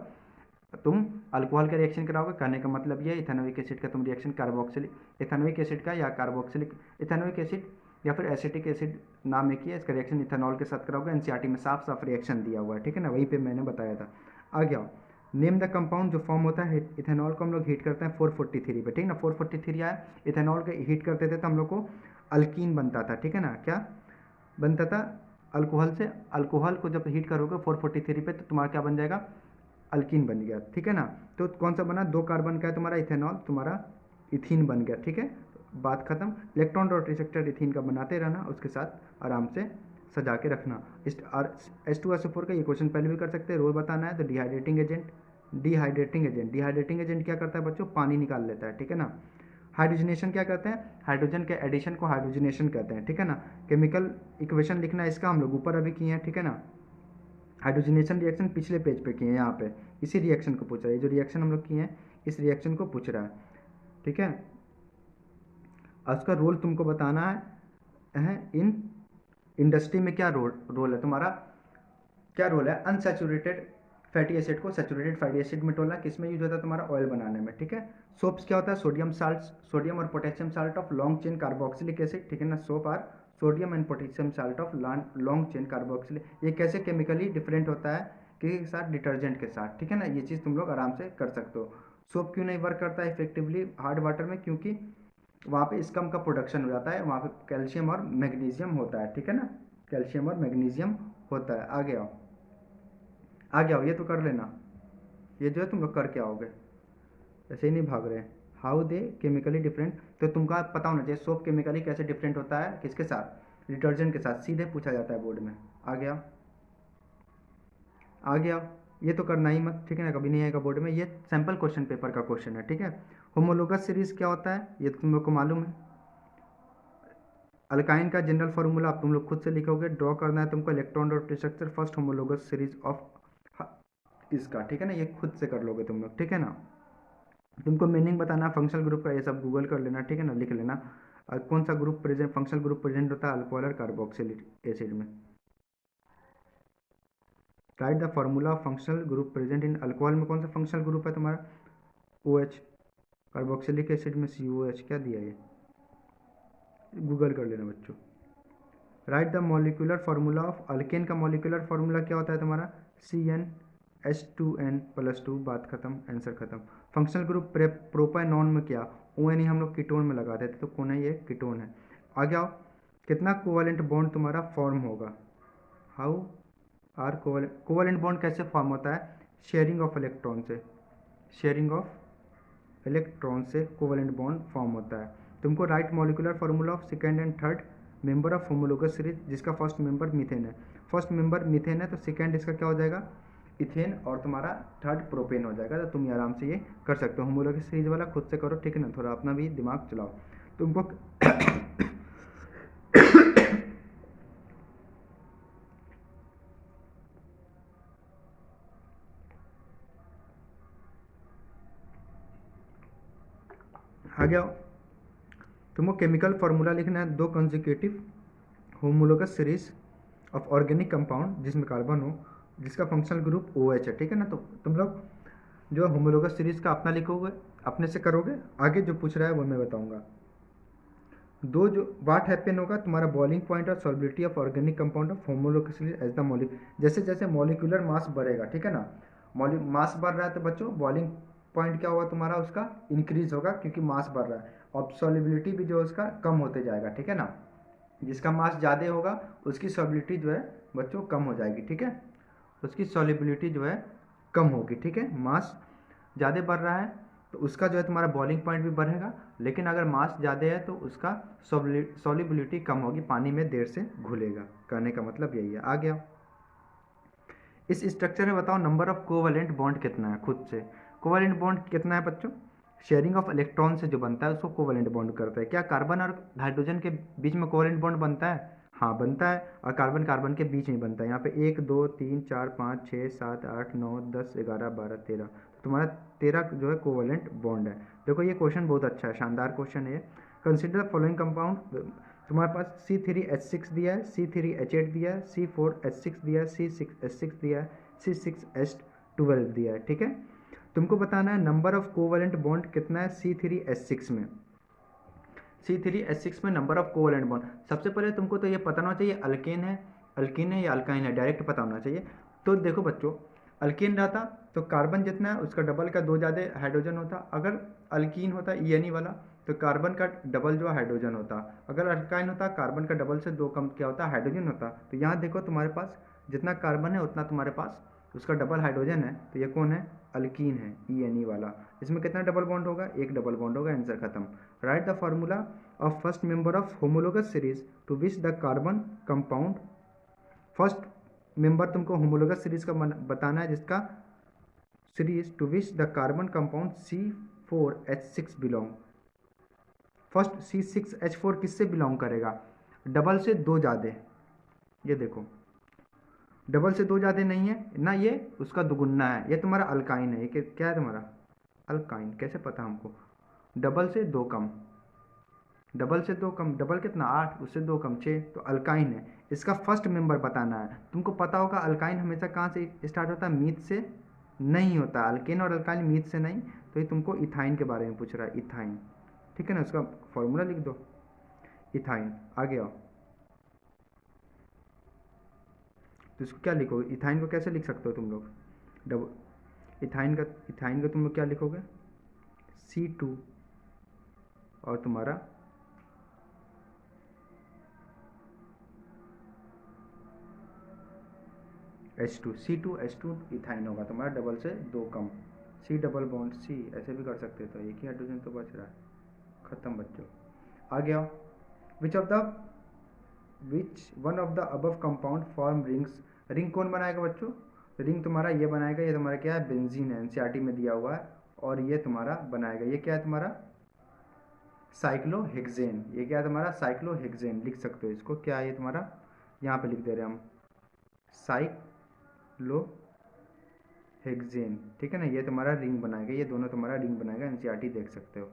तुम अल्कोहल का रिएक्शन कराओगे, कहने का मतलब ये इथेनोइक एसिड का तुम रिएक्शन कार्बोक्सिलिक इथेनोइक एसिड का या कार्बोक्सिलिक इथेनोइक एसिड या फिर एसिटिक एसिड नाम एक ही है, इसका रिएक्शन इथेनॉल के साथ कराओगे। NCERT में साफ साफ रिएक्शन दिया हुआ है, ठीक है ना, वहीं पे मैंने बताया था। आगे आओ, नेम द कंपाउंड जो फॉर्म होता है इथेनॉल को हम लोग हीट करते हैं 443 पे, ठीक है ना। 443 आया, इथेनॉल के हीट करते थे तो हम लोग को अल्कीन बनता था, ठीक है ना। क्या बनता था? अल्कोहल से, अल्कोहल को जब हीट करोगे 443 पे तो तुम्हारा क्या बन जाएगा? अल्कीन बन गया, ठीक है ना। तो कौन सा बना? 2 कार्बन का है तुम्हारा इथेनॉल, तुम्हारा इथीन बन गया, ठीक है। बात खत्म। इलेक्ट्रॉन डॉट रिसेप्टर इथीन का बनाते रहना, उसके साथ आराम से सजा के रखना। H2SO4 का ये क्वेश्चन पहले भी कर सकते हैं। रोल बताना है तो डिहाइड्रेटिंग एजेंट क्या करता है बच्चों? पानी निकाल लेता है, ठीक है ना। हाइड्रोजनेशन क्या करते हैं? हाइड्रोजन के एडिशन को हाइड्रोजनेशन कहते हैं, ठीक है ना। केमिकल इक्वेशन लिखना है इसका, हम लोग ऊपर अभी किए हैं, ठीक है ना। हाइड्रोजनेशन रिएक्शन पिछले पेज पे किए हैं, यहाँ पे इसी रिएक्शन को पूछ रहा है। जो रिएक्शन हम लोग किए हैं इस रिएक्शन को पूछ रहा है, ठीक है। उसका रोल तुमको बताना है इन इंडस्ट्री में क्या रोल है तुम्हारा, क्या रोल है? अनसैचुरेटेड फैटी एसिड को सैचुरेटेड फैटी एसिड में तोड़ना, किसमें यूज होता है? तुम्हारा ऑयल बनाने में, ठीक है। सोप्स क्या होता है? सोडियम और potassium salt of long chain carboxylic acid, ठीक है ना। Soap are sodium and potassium salt of long chain carboxylic. ये कैसे केमिकली डिफरेंट होता है के साथ? डिटर्जेंट के साथ, ठीक है ना। ये चीज़ तुम लोग आराम से कर सकते हो। सोप क्यों नहीं वर्क करता है इफेक्टिवली हार्ड वाटर में? क्योंकि वहाँ पे स्कम का प्रोडक्शन हो जाता है, वहाँ पे कैल्शियम और मैग्नीशियम होता है, ठीक है ना। कैल्शियम और मैग्नीशियम होता है। आगे आओ, ये तो कर लेना, ये जो है तुम लोग करके आओगे, ऐसे ही नहीं भाग रहे। हाउ दे केमिकली डिफरेंट, तो तुमको पता होना चाहिए सोप केमिकली कैसे डिफरेंट होता है, किसके साथ? डिटर्जेंट के साथ, सीधे पूछा जाता है बोर्ड में। आगे आओ, ये तो करना ही मत, ठीक है ना, कभी नहीं आएगा बोर्ड में, ये सैम्पल क्वेश्चन पेपर का क्वेश्चन है, ठीक है। होमोलोगस सीरीज क्या होता है ये तो तुम लोग को मालूम है। अल्काइन का जनरल फार्मूला आप तुम लोग खुद से लिखोगे, ड्रॉ करना है तुमको electron dot structure first homologous series of इसका, ठीक है ना। ये खुद से कर लोगे तुम लोग, ठीक है ना। तुमको मीनिंग बताना फंक्शनल ग्रुप का, ये सब गूगल कर लेना, ठीक है ना, लिख लेना। कौन सा group present, functional group present होता है अल्कोहल और कार्बोक्सिलिक एसिड में। Right the formula of functional group present in alcohol में कौन सा फंक्शनल ग्रुप है तुम्हारा? OH। कार्बोक्सिलिक एसिड में COH। क्या दिया ये? गूगल कर लेना बच्चों। Right the molecular formula of alkane का मॉलिक्यूलर फार्मूला क्या होता है तुम्हारा? CnH2n+2। बात खत्म, आंसर खत्म। फंक्शनल ग्रुप प्रोपानॉन में क्या? ON ही हम लोग कीटोन में लगाते थे, तो कौन है ये? कीटोन है। आगे आओ, कितना कोवैलेंट बॉन्ड तुम्हारा फॉर्म होगा? हाउ आर कोवलेंट बॉन्ड कैसे फॉर्म होता है? शेयरिंग ऑफ इलेक्ट्रॉन से, शेयरिंग ऑफ इलेक्ट्रॉन से कोवलेंट बॉन्ड फॉर्म होता है। तुमको right molecular formula of second and third member of homologous series, जिसका फर्स्ट मेंबर मीथेन है। फर्स्ट मेंबर मीथेन है तो सेकेंड इसका क्या हो जाएगा? इथेन, और तुम्हारा थर्ड प्रोपेन हो जाएगा। तो तुम ये आराम से ये कर सकते हो। होमोलोगस सीरीज वाला खुद से करो, ठीक है ना, थोड़ा अपना भी दिमाग चलाओ तुमको। आ गया। तुमको केमिकल फार्मूला लिखना है, दो consecutive homologous series of organic compound जिसमें कार्बन हो, जिसका फंक्शनल ग्रुप OH है, ठीक है ना। तो तुम लोग जो होमोलोगस सीरीज का अपना लिखोगे, अपने से करोगे। आगे जो पूछ रहा है वो मैं बताऊंगा। दो जो वाट हैपन होगा, तुम्हारा बॉइलिंग पॉइंट और solubility of organic compound of homologous series as the जैसे जैसे मॉलिक्यूलर मास बढ़ेगा, ठीक है ना, मास बढ़ रहा है तो बच्चों बॉइलिंग पॉइंट क्या होगा तुम्हारा, उसका इंक्रीज होगा क्योंकि मास बढ़ रहा है। और सॉल्युबिलिटी भी जो है उसका कम होते जाएगा, ठीक है ना। जिसका मास ज़्यादा होगा उसकी सॉल्युबिलिटी जो है बच्चों कम हो जाएगी, ठीक है। उसकी सॉल्युबिलिटी जो है कम होगी, ठीक है। मास ज़्यादा बढ़ रहा है तो उसका जो है तुम्हारा बॉइलिंग पॉइंट भी बढ़ेगा, लेकिन अगर मास ज़्यादा है तो उसका सॉल्युबिलिटी कम होगी, पानी में देर से घुलेगा। कहने का मतलब यही है। आ गया। इस स्ट्रक्चर में बताओ नंबर ऑफ कोवलेंट बॉन्ड कितना है? खुद से कोवलेंट बॉन्ड कितना है बच्चों? शेयरिंग ऑफ इलेक्ट्रॉन से जो बनता है उसको कोवलेंट बॉन्ड करता है। क्या कार्बन और हाइड्रोजन के बीच में कोवलेंट बॉन्ड बनता है? हाँ बनता है, और कार्बन कार्बन के बीच नहीं बनता है। यहाँ पे 1 2 3 4 5 6 7 8 9 10 11 12 13, तुम्हारा 13 जो है कोवलेंट बॉन्ड है। देखो ये क्वेश्चन बहुत अच्छा है, शानदार क्वेश्चन है। Consider the following compound. तुम्हारे पास C3H6 दिया है, C3H8 दिया है, C4H6 दिया है, C6H6 दिया है, C6H12 दिया है, ठीक है। तुमको बताना है नंबर ऑफ कोवलेंट बॉन्ड कितना है C3H6 में। C3H6 में नंबर ऑफ कोवलेंट बॉन्ड, सबसे पहले तुमको तो ये पता होना चाहिए अल्कीन है या अल्काइन है, डायरेक्ट पता होना चाहिए। तो देखो बच्चों, अल्कीन रहता तो कार्बन जितना है उसका डबल का 2 ज़्यादा हाइड्रोजन होता। अगर अल्कीन होता ENE वाला तो कार्बन का डबल जो हाइड्रोजन होता। अगर अल्काइन होता कार्बन का डबल से 2 कम क्या होता, हाइड्रोजन होता। तो यहाँ देखो तुम्हारे पास जितना कार्बन है उतना तुम्हारे पास उसका डबल हाइड्रोजन है, तो ये कौन है? अल्कीन है, ENE वाला। इसमें कितना डबल बॉन्ड होगा? एक डबल बॉन्ड होगा। आंसर खत्म। Write the formula of first member of homologous series to which the carbon compound, first member तुमको होमोलोगस सीरीज का बताना है जिसका series to which the carbon compound C4H6 belong. First C6H4 किससे belong करेगा? Double से 2 ज़्यादा। ये देखो डबल से 2 ज़्यादा नहीं है ना, ये उसका दुगुना है। ये तुम्हारा अल्काइन है। ये क्या है तुम्हारा? अल्काइन। कैसे पता हमको? डबल से 2 कम, डबल से 2 कम, डबल कितना 8, उससे 2 कम 6, तो अल्काइन है। इसका फर्स्ट मेंबर बताना है। तुमको पता होगा अल्काइन हमेशा कहाँ से स्टार्ट होता है? मीथ से नहीं होता। अल्केन और अल्काइन मीथ से नहीं। तो ये तुमको इथाइन के बारे में पूछ रहा है, इथाइन, ठीक है ना। उसका फॉर्मूला लिख दो, इथाइन। आगे आओ। तो इसको क्या लिखोगे? इथाइन को कैसे लिख सकते हो तुम लोग? डबल इथाइन का तुम लोग क्या लिखोगे? C2 और तुम्हारा H2, C2H2 इथाइन होगा तुम्हारा, डबल से 2 कम। C डबल बॉन्ड C ऐसे भी कर सकते, तो एक ही हाइड्रोजन तो बच रहा है। खत्म बच्चों। आ गया। Which one of the above compound form rings. Ring कौन बनाएगा बच्चों? रिंग तुम्हारा ये बनाएगा। ये तुम्हारा क्या है? बेंजीन है, NCERT में दिया हुआ है। और ये तुम्हारा बनाएगा, ये क्या है तुम्हारा? साइक्लोहेक्सेन। ये क्या है तुम्हारा? साइक्लोहेक्सेन। लिख सकते हो इसको, क्या है ये तुम्हारा? यहाँ पे लिख दे रहे हैं हम, साइक्लोहेक्सेन, ठीक है ना। ये तुम्हारा रिंग बनाएगा, ये दोनों तुम्हारा रिंग बनाएगा। NCERT देख सकते हो।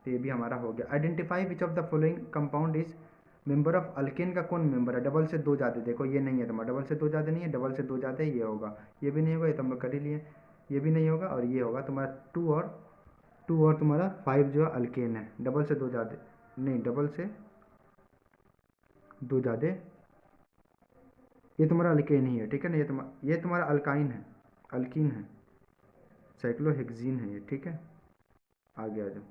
तो ये भी हमारा हो गया। Identify which of the following compound is member of alkane का कौन मेंबर है? डबल से 2 ज़्यादा। देखो ये नहीं है तुम्हारा, डबल से 2 ज़्यादा नहीं है, डबल से 2 ज़्यादा ये होगा। ये भी नहीं होगा, ये तो हम लोग कर ही लिए। ये भी नहीं होगा, और ये होगा तुम्हारा 2 और तुम्हारा 5 जो है अल्केन है। डबल से 2 ज़्यादा नहीं, डबल से 2 ज़्यादा ये तुम्हारा अल्केन ही है, ठीक है ना। ये तुम्हारा अल्काइन है, अल्कीन है, साइक्लोहेक्सीन है ये, ठीक है। आगे आ जाओ।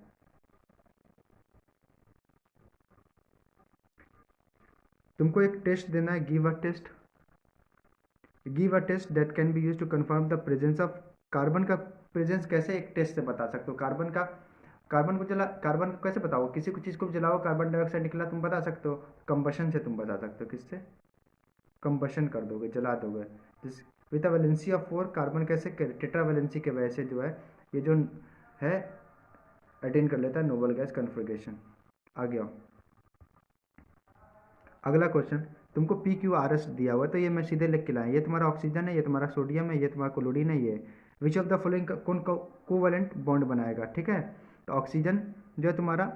तुमको एक टेस्ट देना है, give a test that can be use to confirm the presence of carbon का प्रेजेंस। कैसे एक टेस्ट से बता सकते हो कार्बन को कैसे बताओ, किसी को चीज़ को जलाओ कार्बन डाइऑक्साइड निकला, तुम बता सकते हो कंबशन से, तुम बता सकते हो किससे, कंबशन कर दोगे, जला दोगे। जिस with a valency of 4 carbon कैसे टेट्रा वैलेंसी के वजह से जो है ये जो है अटेन कर लेता है नोबल गैस कन्फिग्रेशन। आ गया अगला क्वेश्चन, तुमको PQRS दिया हुआ है तो ये मैं सीधे लिख के लाया, ये तुम्हारा ऑक्सीजन है, ये तुम्हारा सोडियम है, ये तुम्हारा क्लोरीन है, ये विच ऑफ द फॉलोइंग कौन कोवैलेंट बॉन्ड बनाएगा। ठीक है, तो ऑक्सीजन जो है तुम्हारा,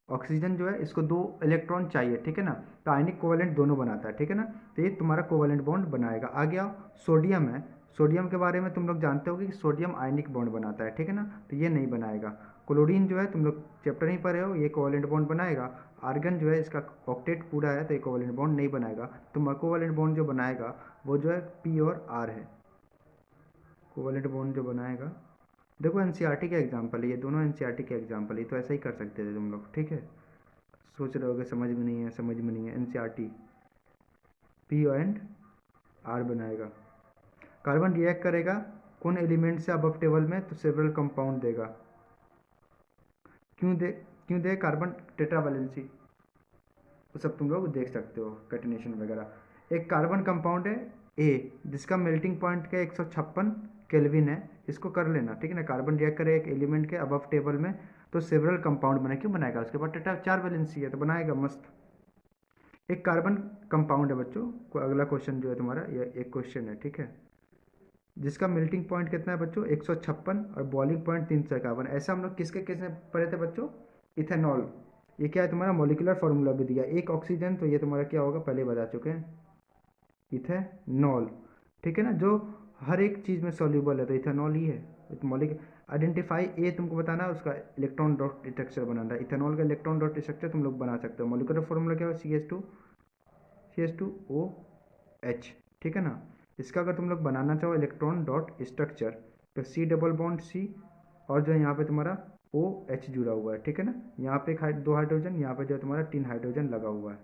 ऑक्सीजन जो है इसको 2 इलेक्ट्रॉन चाहिए, ठीक है ना, तो आयनिक कोवैलेंट दोनों बनाता है, ठीक है ना, तो ये तुम्हारा कोवैलेंट बॉन्ड बनाएगा। आ गया सोडियम है, सोडियम के बारे में तुम लोग जानते हो कि सोडियम आयनिक बॉन्ड बनाता है, ठीक है ना, तो ये नहीं बनाएगा। क्लोरीन जो है तुम लोग चैप्टर ही पढ़े हो, ये कोवैलेंट बॉन्ड बनाएगा। आर्गन जो है इसका ऑक्टेट पूरा है तो ये कोवैलेंट बॉन्ड नहीं बनाएगा। तो कोवैलेंट बॉन्ड जो बनाएगा वो जो है P और R है। कोवैलेंट बॉन्ड जो बनाएगा, देखो एनसीईआरटी का एग्जाम्पल है, ये दोनों एनसीईआरटी के एग्जाम्पल है, तो ऐसा ही कर सकते थे तुम लोग, ठीक है। सोच रहे होगे समझ में नहीं है, समझ में नहीं है, एनसीईआरटी P एंड R बनाएगा। कार्बन रिएक्ट करेगा कौन एलिमेंट से अबव टेबल में, तो सेवरल कंपाउंड देगा। क्यों दे कार्बन टेट्रा वैलेंसी, वो सब तुम लोग देख सकते हो कैटिनेशन वगैरह। एक कार्बन कंपाउंड है A जिसका मेल्टिंग पॉइंट का 156 केल्विन है, इसको कर लेना, ठीक है ना। कार्बन रिएक्ट करे एक एलिमेंट के अबव टेबल में तो सेवरल कंपाउंड बने, क्यों बनाएगा, उसके बाद टेट्रा 4 वैलेंसी है तो बनाएगा मस्त। एक कार्बन कंपाउंड है बच्चों को, अगला क्वेश्चन जो है तुम्हारा ये एक क्वेश्चन है, ठीक है, जिसका मेल्टिंग पॉइंट कितना है बच्चों 156 और बॉइलिंग पॉइंट 351। ऐसा हम लोग किसके केस में पढ़े थे बच्चों, इथेनॉल। ये क्या है तुम्हारा मॉलिक्यूलर फार्मूला भी दिया, एक ऑक्सीजन, तो ये तुम्हारा क्या होगा पहले बता चुके हैं, इथेनॉल, ठीक है ना, जो हर एक चीज़ में सॉल्यूबल है तो इथेनॉल ही है। मॉलिक आइडेंटिफाई ए तुमको बताना है, उसका इलेक्ट्रॉन डॉट स्ट्रक्चर बनाना है। इथेनॉल का इलेक्ट्रॉन डॉट स्ट्रक्चर तुम लोग बना सकते हो। मॉलिक्यूलर फार्मूला क्या है CH2OH, ठीक है ना। इसका अगर तुम लोग बनाना चाहो इलेक्ट्रॉन डॉट स्ट्रक्चर तो C डबल बॉन्ड C और जो है यहाँ पे तुम्हारा OH जुड़ा हुआ है, ठीक है ना, यहाँ पे 2 हाइड्रोजन, यहाँ पे जो है तुम्हारा 3 हाइड्रोजन लगा हुआ है।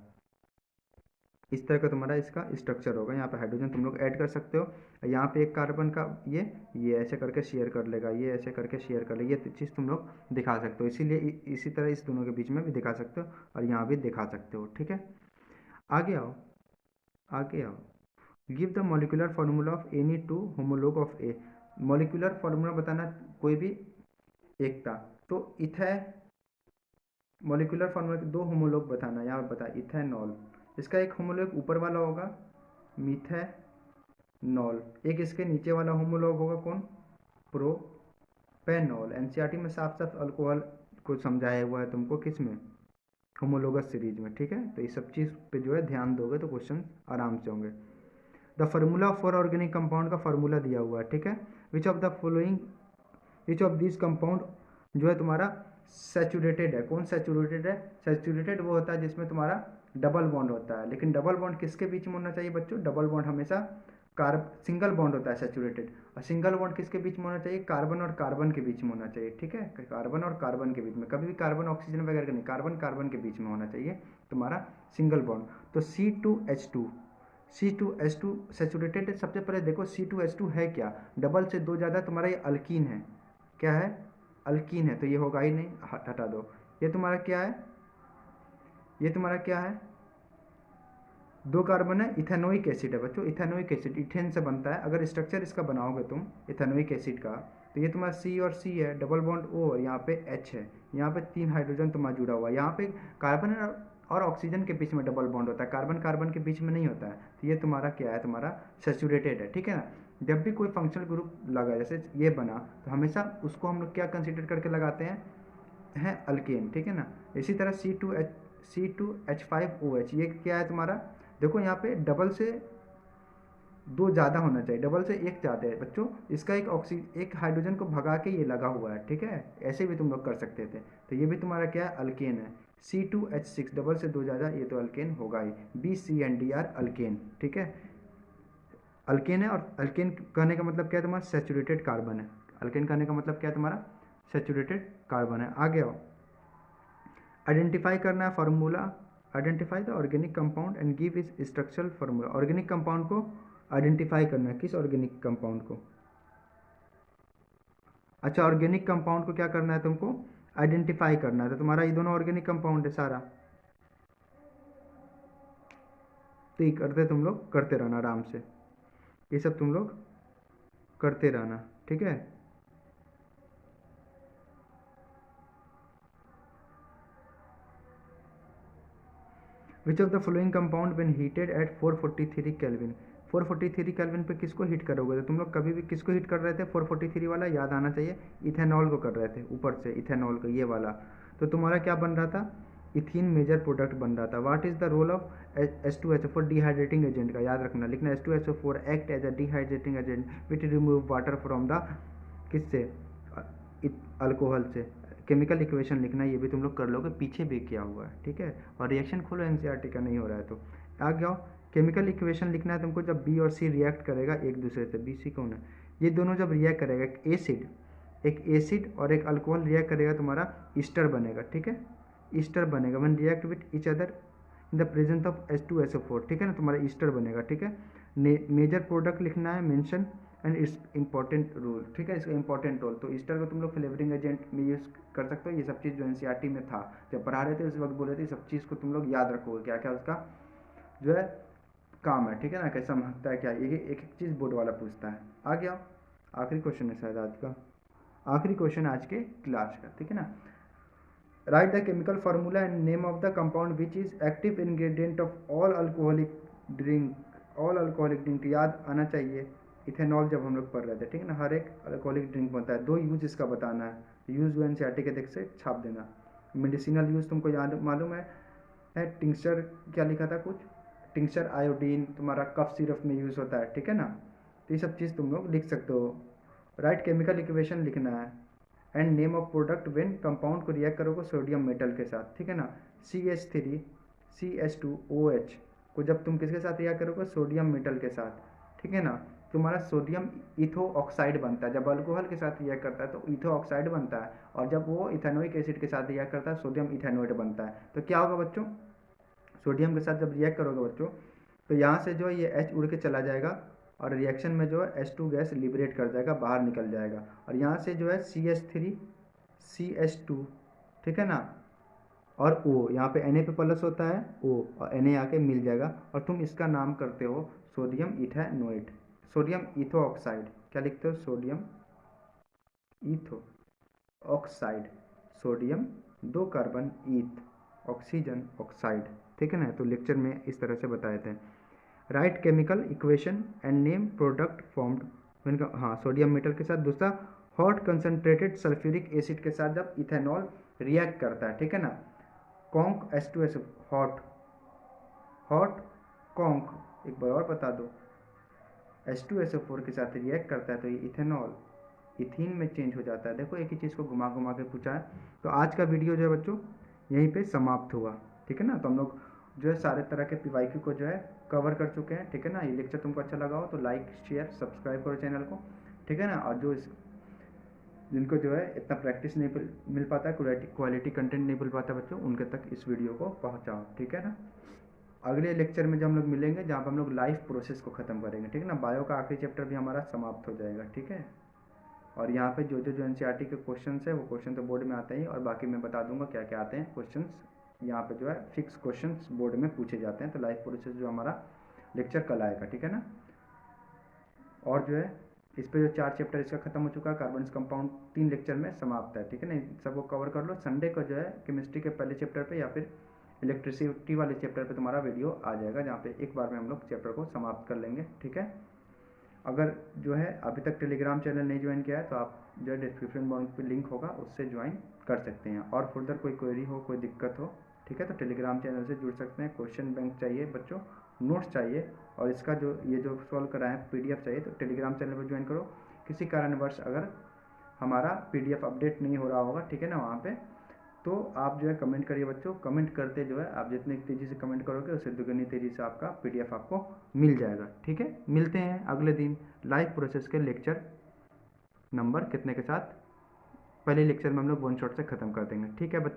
इस तरह का तुम्हारा इसका स्ट्रक्चर होगा। यहाँ पे हाइड्रोजन तुम लोग ऐड कर सकते हो, यहाँ पे एक कार्बन का ये ऐसे करके शेयर कर लेगा, ये ऐसे करके शेयर कर लेगा, ये चीज़ तुम लोग दिखा सकते हो। इसीलिए इसी तरह इस दोनों के बीच में भी दिखा सकते हो और यहाँ भी दिखा सकते हो, ठीक है। आगे आओ, give the molecular formula of any two homologue of A. Molecular formula बताना कोई भी एक था, तो मॉलिक्यूलर फार्मूला के 2 होमोलॉग बताना। यहाँ बता इथेनॉल, इसका एक होमोलॉग ऊपर वाला होगा मीथेनॉल, एक इसके नीचे वाला होमोलॉग होगा कौन, प्रोपेनॉल। एनसीईआरटी में साफ साफ अल्कोहल को समझाया हुआ है तुमको, किस में, होमोलोगस सीरीज में, ठीक है। तो ये सब चीज़ पे जो है ध्यान दोगे तो क्वेश्चन आराम से होंगे। The formula for organic compound का फार्मूला दिया हुआ है, ठीक है। विच ऑफ दिस कंपाउंड जो है तुम्हारा सैचुरेटेड है, कौन सैचुरेटेड है, सैचुरेटेड वो होता है जिसमें तुम्हारा डबल बॉन्ड होता है। लेकिन डबल बॉन्ड किसके बीच में होना चाहिए बच्चों, डबल बॉन्ड हमेशा सिंगल बॉन्ड होता है सैचुरेटेड, और सिंगल बॉन्ड किसके बीच में होना चाहिए, कार्बन और कार्बन के बीच में होना चाहिए, ठीक है। कार्बन और कार्बन के बीच में, कभी भी कार्बन ऑक्सीजन वगैरह का नहीं, कार्बन कार्बन के बीच में होना चाहिए तुम्हारा सिंगल बॉन्ड। तो C2H2 सैचुरेटेड है। सबसे पहले देखो C2H2 है क्या, डबल से 2 ज़्यादा, तुम्हारा ये अल्कीन है, क्या है, अल्कीन है, तो ये होगा ही नहीं, हटा दो। ये तुम्हारा क्या है, ये तुम्हारा क्या है, 2 कार्बन है, इथेनोइक एसिड है बच्चों। इथेनोइक एसिड इथेन से बनता है, अगर स्ट्रक्चर इसका बनाओगे तुम इथेनोइक एसिड का, तो ये तुम्हारा C और C है, डबल बॉन्ड O, और यहाँ पे H है, यहाँ पे 3 हाइड्रोजन तुम्हारा जुड़ा हुआ है। यहाँ पे कार्बन और ऑक्सीजन के बीच में डबल बॉन्ड होता है, कार्बन कार्बन के बीच में नहीं होता है। तो ये तुम्हारा क्या है, तुम्हारा सैचुरेटेड है, ठीक है ना। जब भी कोई फंक्शनल ग्रुप लगा, जैसे ये बना, तो हमेशा उसको हम लोग क्या कंसिडर करके लगाते हैं अल्केन, ठीक है ना। इसी तरह C2H5OH, ये क्या है तुम्हारा, देखो यहाँ पे डबल से 2 ज़्यादा होना चाहिए, डबल से 1 ज़्यादा है बच्चों। इसका एक हाइड्रोजन को भगा के ये लगा हुआ है, ठीक है, ऐसे भी तुम लोग कर सकते थे। तो ये भी तुम्हारा क्या है, अल्केन है। C2H6 डबल से 2 ज़्यादा, ये तो अल्केन होगा ही। BCNDR अल्केन, ठीक है, अल्केन है। और अल्केन कहने का मतलब क्या है तुम्हारा, सैचुरेटेड कार्बन है। अल्केन कहने का मतलब क्या है तुम्हारा, सैचुरेटेड कार्बन है। आगे आओ, आइडेंटिफाई करना है formula identify the organic compound and give is structural formula. Organic compound को आइडेंटिफाई करना है। किस ऑर्गेनिक कंपाउंड को? अच्छा, ऑर्गेनिक कंपाउंड को क्या करना है तुमको? आइडेंटिफाई करना है। तो तुम्हारा ये दोनों ऑर्गेनिक कंपाउंड है सारा, तो ये करते तुम लोग करते रहना आराम से, ये सब तुम लोग करते रहना, ठीक है। Which of the following compound when heated at 443 kelvin. 443 kelvin पे किसको हीट करोगे? तो तुम लोग कभी भी किसको हीट कर रहे थे? 443 वाला याद आना चाहिए, इथेनॉल को कर रहे थे, ऊपर से इथेनॉल को, ये वाला। तो तुम्हारा क्या बन रहा था? इथीन मेजर प्रोडक्ट बन रहा था। What is the role of H2SO4 dehydrating agent का? याद रखना, लिखना H2SO4 act as a dehydrating agent which remove water from the, किससे? अल्कोहल से। केमिकल इक्वेशन लिखना, ये भी तुम लोग कर लोगे, पीछे भी किया हुआ है, ठीक है। और रिएक्शन खोलो, एनसीईआरटी का नहीं हो रहा है तो आ जाओ। केमिकल इक्वेशन लिखना है तुमको, जब बी और सी रिएक्ट करेगा एक दूसरे से, बी सी कौन है? ये दोनों जब रिएक्ट करेगा, एक एसिड और एक अल्कोहल रिएक्ट करेगा, तुम्हारा ईस्टर बनेगा, ठीक है। ईस्टर बनेगा when react with each other in the presence of H2SO4, ठीक है ना, तुम्हारा ईस्टर बनेगा, ठीक है। मेजर प्रोडक्ट लिखना है, mention and its important role, ठीक है, इसका इंपॉर्टेंट रोल। तो ईस्टर को तुम लोग फ्लेवरिंग एजेंट में यूज़ कर सकते हो। ये सब चीज़ जो एनसीईआरटी में था, जब पढ़ा रहे थे उस वक्त बोले थे, सब चीज़ को तुम लोग याद रखोगे, क्या क्या उसका जो है काम है, ठीक है ना, कैसा महत्ता है, क्या एक एक चीज़ बोर्ड वाला पूछता है। आ गया आखिरी क्वेश्चन है शायद आज का, आखिरी क्वेश्चन आज के क्लास का, ठीक है ना। Right the chemical formula and name of the compound which is active ingredient of all alcoholic drink. All alcoholic drink याद आना चाहिए, इथेनॉल जब हम लोग पढ़ रहे थे, ठीक है ना। हर एक अल्कोहलिक ड्रिंक बनता है, 2 यूज इसका बताना है, यूज एनसीईआरटी के देख से छाप देना। मेडिसिनल यूज तुमको याद मालूम है टिंक्चर क्या लिखा था कुछ, टिंक्चर आयोडीन तुम्हारा कफ सिरप में यूज होता है, ठीक है ना। तो ये सब चीज़ तुम लोग लिख सकते हो। राइट केमिकल इक्वेशन लिखना है and name of product when compound को रिएक्ट करोगे सोडियम मेटल के साथ, ठीक है ना। CH3 CH2OH को जब तुम किसके साथ रिएक्ट करोगे? सोडियम मेटल के साथ, ठीक है ना। तुम्हारा सोडियम इथो ऑक्साइड बनता है, जब अल्कोहल के साथ रिएक्ट करता है तो इथो ऑक्साइड बनता है, और जब वो इथेनोइक एसिड के साथ रिएक्ट करता है सोडियम इथेनोइड बनता है। तो क्या होगा बच्चों? सोडियम के साथ जब रिएक्ट करोगे बच्चों, तो यहाँ से जो है ये H उड़ के चला जाएगा, और रिएक्शन में जो है H2 गैस लिबरेट कर जाएगा, बाहर निकल जाएगा, और यहाँ से जो है CH3 CH2, ठीक है ना, और O, यहाँ पे Na पे प्लस होता है O, और Na आके मिल जाएगा, और तुम इसका नाम करते हो sodium ethanoate, sodium ethoxide. क्या लिखते हो? Sodium ethoxide, sodium 2 carbon eth oxygen oxide, ठीक है ना। तो लेक्चर में इस तरह से बताए थे। Right chemical equation and name product formed, हाँ, सोडियम मेटल के साथ। दूसरा, हॉट कंसनट्रेटेड सल्फ्यूरिक एसिड के साथ जब इथेनॉल रिएक्ट करता है, ठीक है ना, conc H2SO, hot hot conc, एक बार और बता दो, H2SO4 के साथ रिएक्ट करता है तो ये इथेनॉल इथीन में चेंज हो जाता है। देखो एक ही चीज़ को घुमा घुमा के पूछा है। तो आज का वीडियो जो है बच्चों यहीं पे समाप्त हुआ, ठीक है ना। तो हम लोग जो है सारे तरह के PYQ को जो है कवर कर चुके हैं, ठीक है ना। ये लेक्चर तुमको अच्छा लगा हो तो लाइक शेयर सब्सक्राइब करो चैनल को, ठीक है ना। और जो जिनको जो है इतना प्रैक्टिस नहीं मिल पाता है, क्वालिटी कंटेंट नहीं मिल पाता बच्चों, उनके तक इस वीडियो को पहुँचाओ, ठीक है ना। अगले लेक्चर में जब हम लोग मिलेंगे जहाँ पर हम लोग लाइफ प्रोसेस को ख़त्म करेंगे, ठीक है ना। बायो का आखिरी चैप्टर भी हमारा समाप्त हो जाएगा, ठीक है। और यहाँ पे जो एनसीईआरटी के क्वेश्चन है वो क्वेश्चन तो बोर्ड में आते हैं, और बाकी मैं बता दूंगा क्या क्या आते हैं क्वेश्चन। यहाँ पे जो है फिक्स क्वेश्चन बोर्ड में पूछे जाते हैं। तो लाइफ प्रोसेस जो हमारा लेक्चर कल आएगा, ठीक है ना। और जो है इस पे जो 4 चैप्टर इसका खत्म हो चुका है, कार्बन कंपाउंड 3 लेक्चर में समाप्त है, ठीक है ना। सबको कवर कर लो। संडे को जो है केमिस्ट्री के पहले चैप्टर पे या फिर इलेक्ट्रिसिटी वाले चैप्टर पे तुम्हारा वीडियो आ जाएगा, जहाँ पे एक बार में हम लोग चैप्टर को समाप्त कर लेंगे, ठीक है। अगर जो है अभी तक टेलीग्राम चैनल नहीं ज्वाइन किया है तो आप जो है डिस्क्रिप्शन बॉक्स पे लिंक होगा, उससे ज्वाइन कर सकते हैं। और फर्दर कोई क्वेरी हो, कोई दिक्कत हो, ठीक है, तो टेलीग्राम चैनल से जुड़ सकते हैं। क्वेश्चन बैंक चाहिए बच्चों, नोट्स चाहिए, और इसका जो ये जो सॉल्व कराएं PDF चाहिए, तो टेलीग्राम चैनल पर ज्वाइन करो। किसी कारणवश अगर हमारा PDF अपडेट नहीं हो रहा होगा, ठीक है ना, वहाँ पे तो आप जो है कमेंट करिए बच्चों। कमेंट करते जो है आप जितनी तेज़ी से कमेंट करोगे उससे दुगनी तेज़ी से आपका PDF आपको मिल जाएगा, ठीक है। मिलते हैं अगले दिन लाइफ प्रोसेस के लेक्चर नंबर कितने के साथ। पहले लेक्चर में हम लोग 1 शॉट से ख़त्म कर देंगे, ठीक है बच्चों।